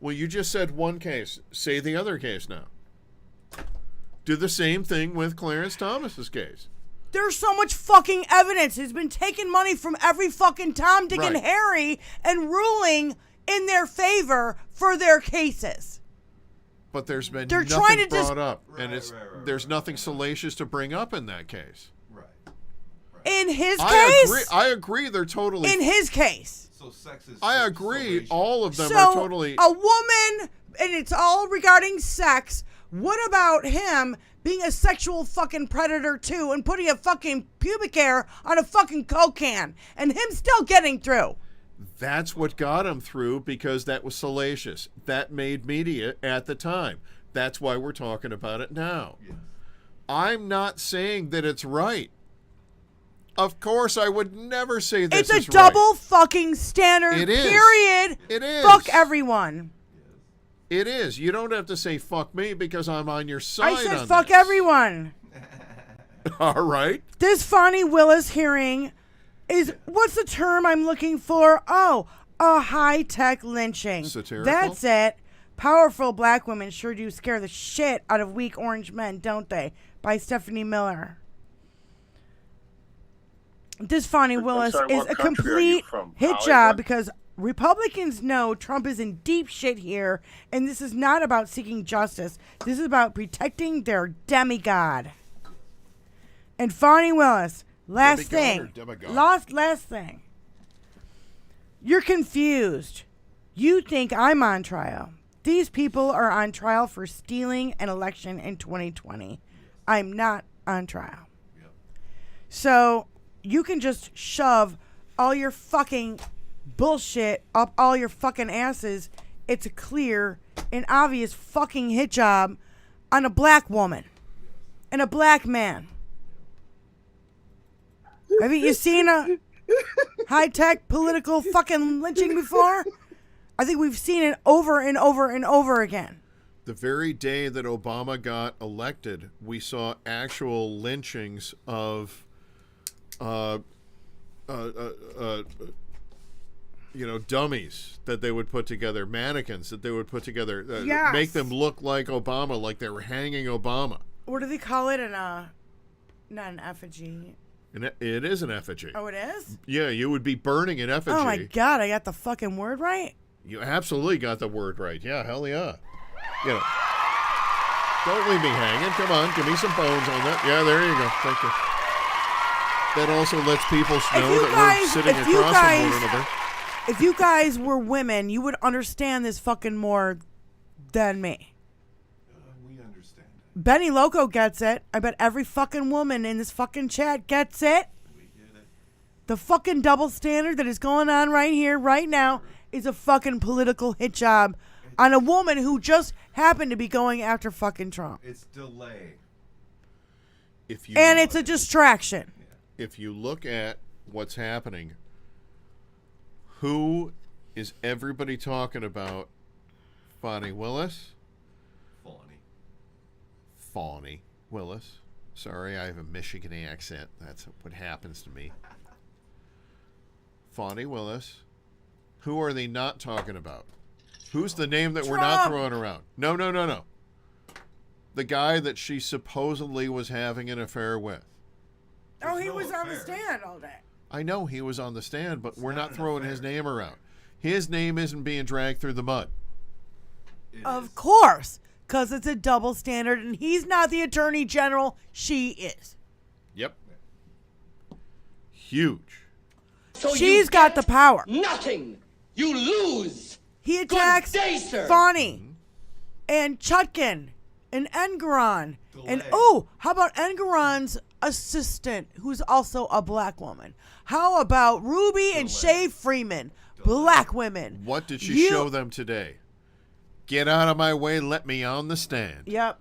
Well, you just said one case. Say the other case now. Do the same thing with Clarence Thomas's case. There's so much fucking evidence. He's been taking money from every fucking Tom, Dick, and Harry and ruling in their favor for their cases. But there's been They're nothing trying to brought up, and there's nothing salacious to bring up in that case. Right. In his case? I agree. They're totally. In his case. So sex is. I agree. salacious. All of them are totally. A woman, and it's all regarding sex. What about him being a sexual fucking predator too and putting a fucking pubic hair on a fucking Coke can and him still getting through? That's what got him through because that was salacious. That made media at the time. That's why we're talking about it now. Yes. I'm not saying that it's right. Of course, I would never say this is right. It's a double fucking standard. It is. Period. It is. Fuck everyone. It is. You don't have to say fuck me because I'm on your side. I said on fuck this. everyone. All right. This Fonnie Willis hearing is, what's the term I'm looking for? Oh, a high-tech lynching. Satirical? That's it. Powerful black women sure do scare the shit out of weak orange men, don't they? By Stephanie Miller. This Fonnie Willis is a complete hit job because Republicans know Trump is in deep shit here, and this is not about seeking justice. This is about protecting their demigod. And Fonnie Willis, last thing. You're confused. You think I'm on trial. These people are on trial for stealing an election in 2020. I'm not on trial. Yep. So you can just shove all your fucking bullshit up all your fucking asses. It's a clear and obvious fucking hit job on a black woman and a black man. Haven't you seen a high-tech political fucking lynching before? I think we've seen it over and over and over again. The very day that Obama got elected, we saw actual lynchings of, dummies that they would put together, mannequins that they would put together, make them look like Obama, like they were hanging Obama. What do they call it? Not an effigy. It is an effigy. Oh, it is? Yeah, you would be burning an effigy. Oh, my God. I got the fucking word right? You absolutely got the word right. Yeah, hell yeah. Don't leave me hanging. Come on, give me some bones on that. Yeah, there you go. Thank you. That also lets people know that we're sitting across from one another. If you guys were women, you would understand this fucking more than me. We understand. Benny Loco gets it. I bet every fucking woman in this fucking chat gets it. We get it. The fucking double standard that is going on right here, right now, is a fucking political hit job on a woman who just happened to be going after fucking Trump. It's delay. And it's a distraction. If you look at what's happening, who is everybody talking about? Fani Willis? Fani Willis. Sorry, I have a Michigan accent. That's what happens to me. Fani Willis. Who are they not talking about? Who's the name that we're not throwing around? No. The guy that she supposedly was having an affair with. Oh, he was on the stand all day. I know he was on the stand, but we're not throwing his name around. His name isn't being dragged through the mud. Of course, because it's a double standard, and he's not the attorney general. She is. Yep. Huge. So she's got the power. Nothing. You lose. He attacks Fani and Chutkin and Engeron. And, how about Engeron's assistant, who's also a black woman? How about Ruby and Shay Freeman, black women? What did she show them today? Get out of my way, let me on the stand. Yep.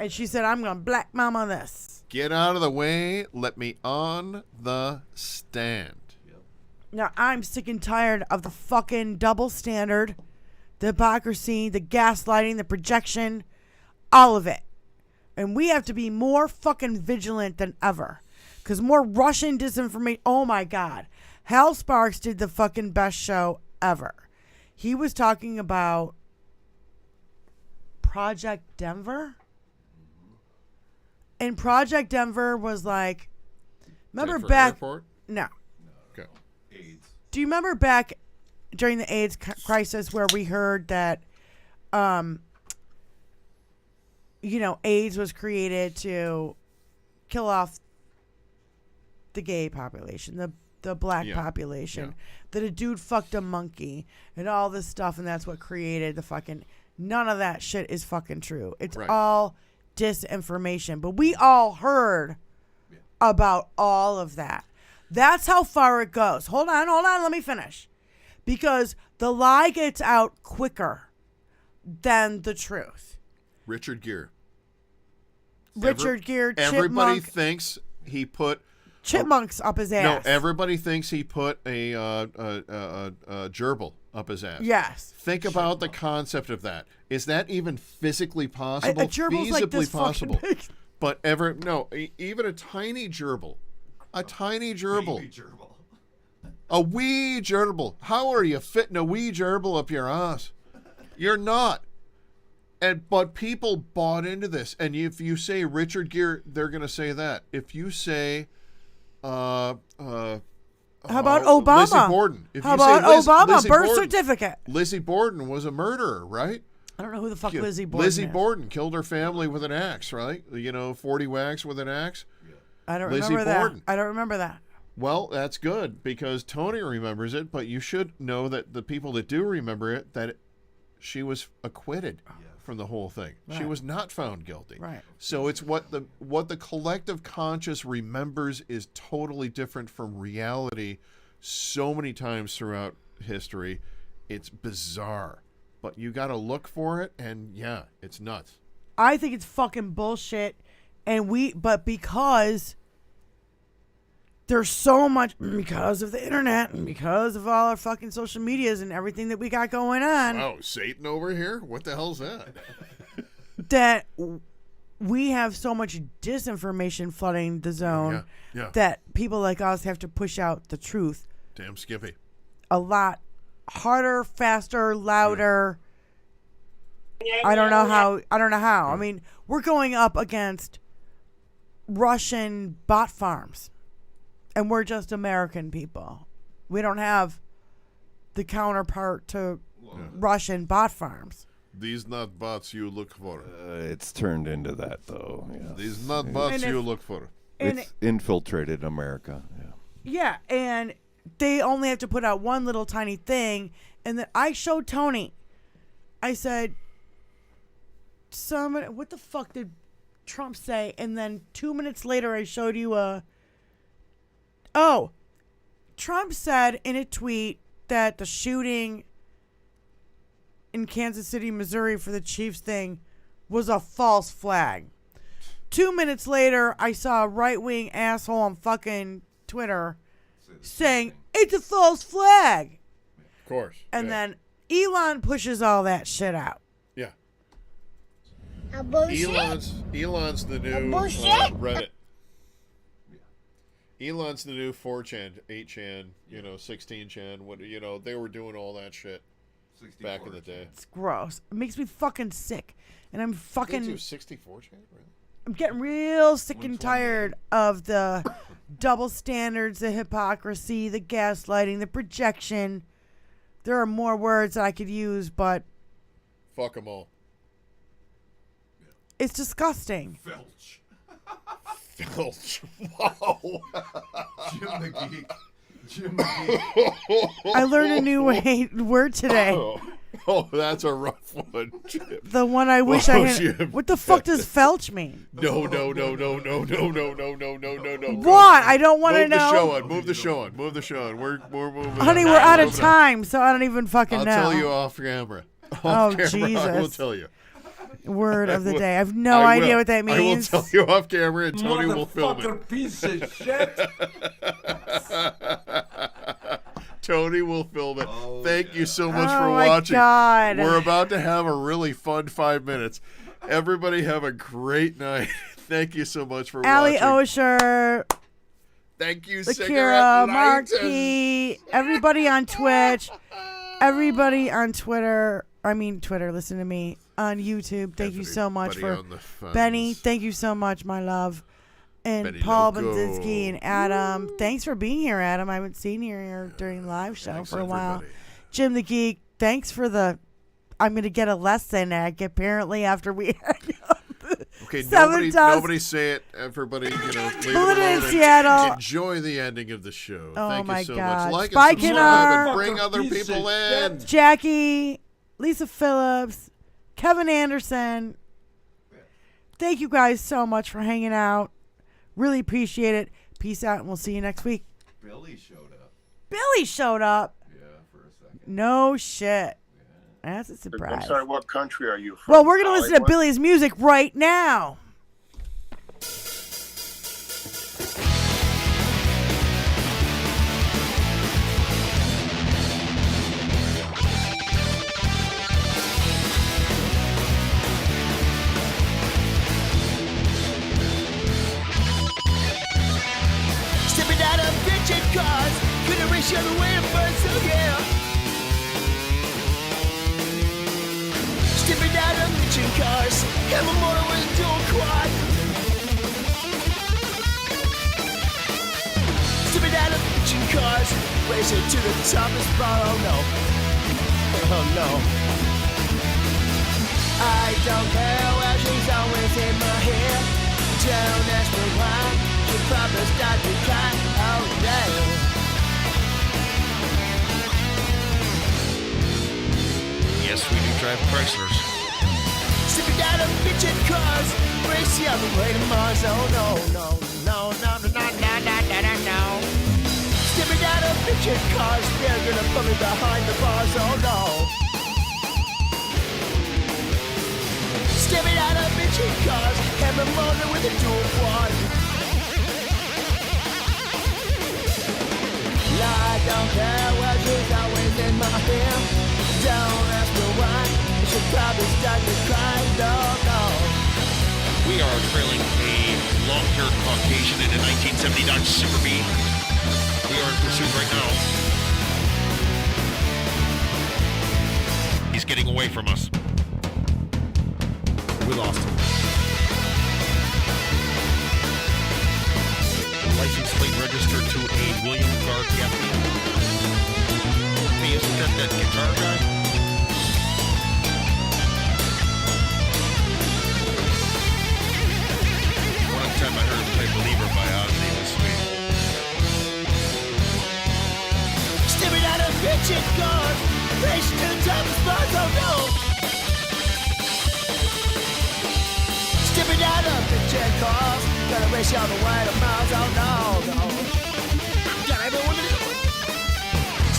And she said, I'm going to black mama this. Get out of the way, let me on the stand. Now, I'm sick and tired of the fucking double standard, the hypocrisy, the gaslighting, the projection, all of it. And we have to be more fucking vigilant than ever. Because more Russian disinformation. Oh, my God. Hal Sparks did the fucking best show ever. He was talking about Project Denver. And Project Denver was like, remember back... Airport? No. Okay. AIDS. Do you remember back during the AIDS crisis where we heard that, AIDS was created to kill off the gay population, the black population, that a dude fucked a monkey and all this stuff, and that's what created the fucking... None of that shit is fucking true. It's all disinformation. But we all heard about all of that. That's how far it goes. Hold on. Let me finish. Because the lie gets out quicker than the truth. Richard Gere. Gere, everybody Chipmunk. thinks he put Chipmunks up his ass. No, everybody thinks he put a gerbil up his ass. Yes. Think about the concept of that. Is that even physically possible? A gerbil's like this possible. fucking big. But even a tiny gerbil. A tiny gerbil. Baby gerbil. A wee gerbil. How are you fitting a wee gerbil up your ass? You're not. But people bought into this. And if you say Richard Gere, they're going to say that. If you say, how about Obama? Lizzie Borden. How about Obama? Lizzie Birth Borden. certificate. Lizzie Borden was a murderer, right? I don't know who the fuck Lizzie Borden Lizzie is. Borden killed her family with an axe, right? 40 whacks with an axe. I don't Lizzie remember that. Borden. I don't remember that. Well, that's good because Tony remembers it, but you should know that the people that do remember it, that she was acquitted from the whole thing. Right. She was not found guilty. Right. So it's what the collective conscious remembers is totally different from reality so many times throughout history. It's bizarre. But you got to look for it, and yeah, it's nuts. I think it's fucking bullshit, but because there's so much because of the internet and because of all our fucking social medias and everything that we got going on. Oh, Satan over here? What the hell's that? That we have so much disinformation flooding the zone that people like us have to push out the truth. Damn Skippy. A lot harder, faster, louder. I don't know how. I mean, we're going up against Russian bot farms, and we're just American people. We don't have the counterpart to Russian bot farms. These not bots you look for. It's turned into that, though. Yeah. These not bots you look for. It's infiltrated America. Yeah, and they only have to put out one little tiny thing, and then I showed Tony. I said, what the fuck did Trump say? And then 2 minutes later, I showed you Trump said in a tweet that the shooting in Kansas City, Missouri for the Chiefs thing was a false flag. 2 minutes later, I saw a right-wing asshole on fucking Twitter saying, it's a false flag. Of course. And then Elon pushes all that shit out. Yeah. Bullshit. Elon's the new Bullshit. Reddit. Elon's the new 4chan, 8chan, 16chan. They were doing all that shit back in the day. It's gross. It makes me fucking sick. And I'm fucking... They do 64chan? Really? I'm getting real sick and tired of the double standards, the hypocrisy, the gaslighting, the projection. There are more words that I could use, but... Fuck them all. It's disgusting. Felch. Felch. Wow. Jim the Geek. Jim the Geek. I learned a new word today. Oh, that's a rough one, Jim. The one I wish I had. Jim. What the fuck does felch mean? No. What? I don't want to know. Move the show on. We're moving. Honey, we're out of time, so I don't even fucking know. I'll tell you off camera. Jesus. I will tell you. Word of the day. I have no idea what that means. I will tell you off camera, and Tony will film it. Motherfucker piece of shit. Tony will film it. Thank you so much for my watching. God. We're about to have a really fun 5 minutes. Everybody have a great night. Thank you so much for Allie watching. Osher. Thank you, Lakira, Marky, everybody on Twitch, everybody on Twitter. Listen to me. On YouTube. Thank you so much for Benny. Thank you so much, my love. And Benny Paul Loco. Benzinski and Adam. Thanks for being here, Adam. I haven't seen you here during the live show for a while. Jim the Geek, thanks for I'm going to get a lesson apparently after we Okay, nobody say it. Everybody, leave it alone in Seattle. Enjoy the ending of the show. Oh, Thank my you so God. much. Like Bye, and subscribe Kenner. and bring other people in. Jackie, Lisa Phillips, Kevin Anderson. Thank you guys so much for hanging out. Really appreciate it. Peace out, and we'll see you next week. Billy showed up. Billy showed up? Yeah, for a second. No shit. That's a surprise. I'm sorry, what country are you from? Well, we're going to listen to Billy's music right now. Stepping out of bitchin' cars, couldn't reach the other way to burn, so yeah. Stepping out of bitchin' cars, have a motor with a dual quad. Stepping out of bitchin' cars, racing to the top of the spot, oh no. Oh no. I don't care where she's always in my head. Don't ask me why. She probably start to cry. Oh damn. Yes, we do drive Chryslers. Sipping out of bitchin' cars, racing on the way to Mars. Oh no, no, no, no, no, no, no, no, no, no, no. Sipping out of bitchin' cars, they're gonna put me behind the bars. Oh no. Stepping out of bitchin' cars, have a motor with a dual quad. don't care where she's always in my hair. Don't ask me why, you should probably start to cry. No, no. We are trailing a long-haired Caucasian in a 1970 Dodge Super B. We are in pursuit right now. He's getting away from us. We lost him. License plate registered to a William Gar Gaffney. Hey, isn't that guitar guy? One time I heard him play Believer by Ozzy. It was sweet. Stepping out of bitchin' cars, racing to the top of spots, oh no. Stepping out of bitchin' cars, gotta race you on the way to miles, oh no, no. Got everyone to do it.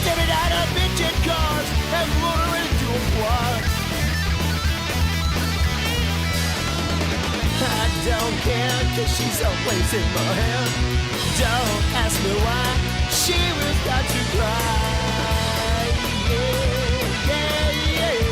Stepping out of bitchin' cars, and motor into a quad. I don't care, cause she's always in my hair. Don't ask me why, she will start to cry. Yeah, yeah, yeah.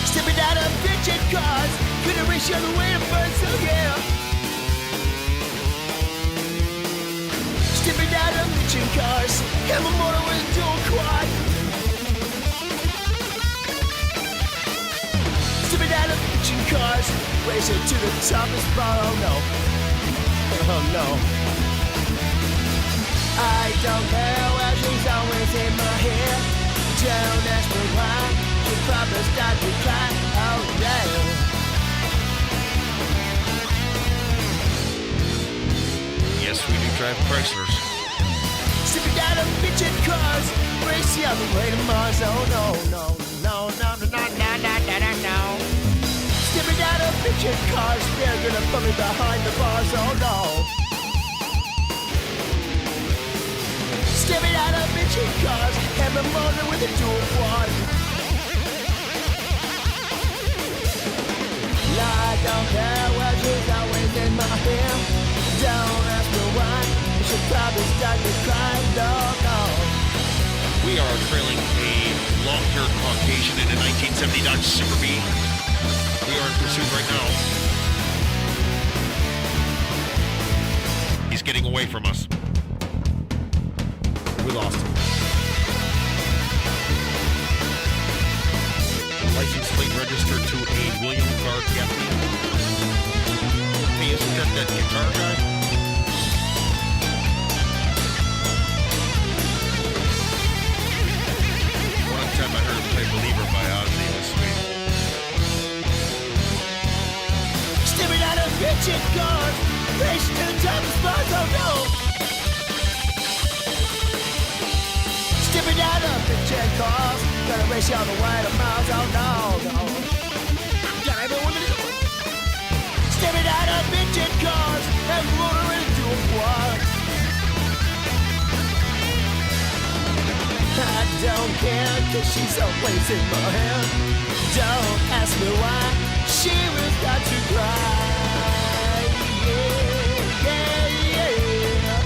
Stepping out of bitchin' cars, gonna race you on the way to burn, so yeah. Stepping out of bitchin' cars, have a motor with a dual quad. Stepping out of bitchin' cars, racing to the top of spot, oh no. Oh no. I don't care where she's always in my hair. Don't ask me why, she probably start to cry, oh yeah. Yes, we do drive Chryslers. Stepping out of bitchin' cars, race you on the way to Mars, oh no, no, no, no, no, no, no, no, no, no, no. Stepping out of bitchin' cars, they're gonna put me behind the bars, oh no. Stepping out of bitchin' cars, have a motor with a dual quad. I don't care where she's always in my hair. Don't ask me why, you should probably start to cry, no, no. We are trailing a long-haired Caucasian in a 1970 Dodge Super B. We are in pursuit right now. He's getting away from us. We lost him. License plate registered to a William Gar Gaffney. Hey, isn't that guitar guy? One time I heard him play Believer by Ozzy. It was sweet. Stepping out of bitchin' cars, racing to the top of spots, oh no. Stepping out of bitchin' cars, gonna race you on the way to miles, oh no, no. Got everyone to do it. Stepping out of bitchin' cars, and motor into a quad. I don't care, cause she's always in my hair. Don't ask me why, she will start to cry. Yeah, yeah, yeah.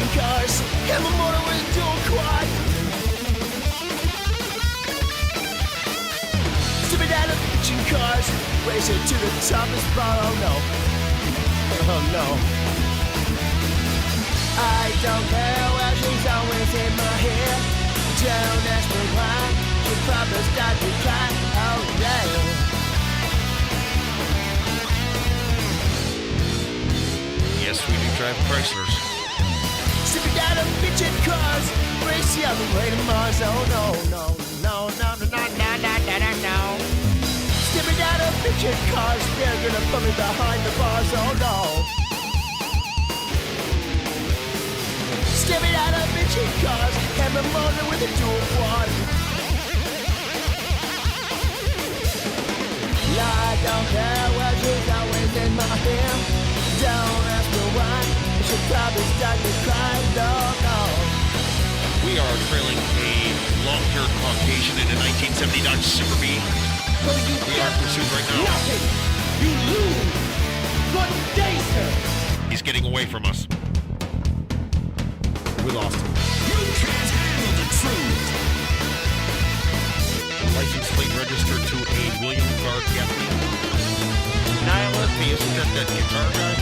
bitchin' cars, and a motor with a dual quad. Stepping out of bitchin' cars, racing to the top of spot. Oh no, oh no. I don't care where she's always in my hair. Don't ask me why, she probably started to cry. Oh yeah. Yes, we do drive Chryslers. Stepping out of bitchin' cars, racing on the way to Mars. Oh no, no, no, no, no, no, no, no, no, no, no. Stepping out of bitchin' cars, they're gonna put me behind the bars. Oh no. Stepping out of bitchin' cars, and my motor with a dual quad. I don't care where she's always in my hair. Don't ask me why, she'll probably start to cry. No, no. We are trailing a long-haired Caucasian in a 1970 Dodge Super B. We are in pursuit right now. Nothing. You lose. Good day, sir. He's getting away from us. We lost him. You can't handle the truth. License plate registered to a William Clark Gatlin. Nihilist, isn't that guitar guy?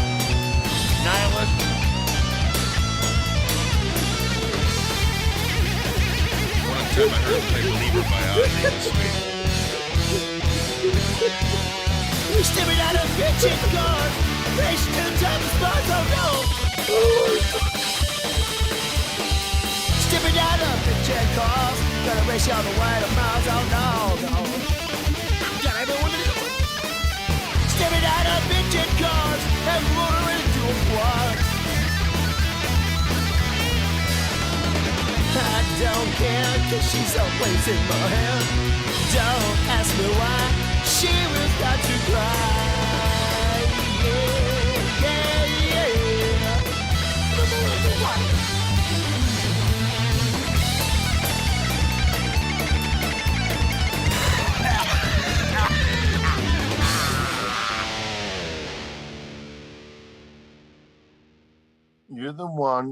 Nihilist. One time I heard him play Believer by Name Sweet. We're stepping out of bitchin' cars, racing to the top of spots. Oh no. Stepping out of bitchin' cars, gonna race you on the way to Mars. Oh no, no. Got everyone to do. Stepping out of bitchin' cars, and motor into a quad. I don't care, cause she's always in my hand. Don't ask me why, she will start to cry. Yeah, yeah, yeah. You're the one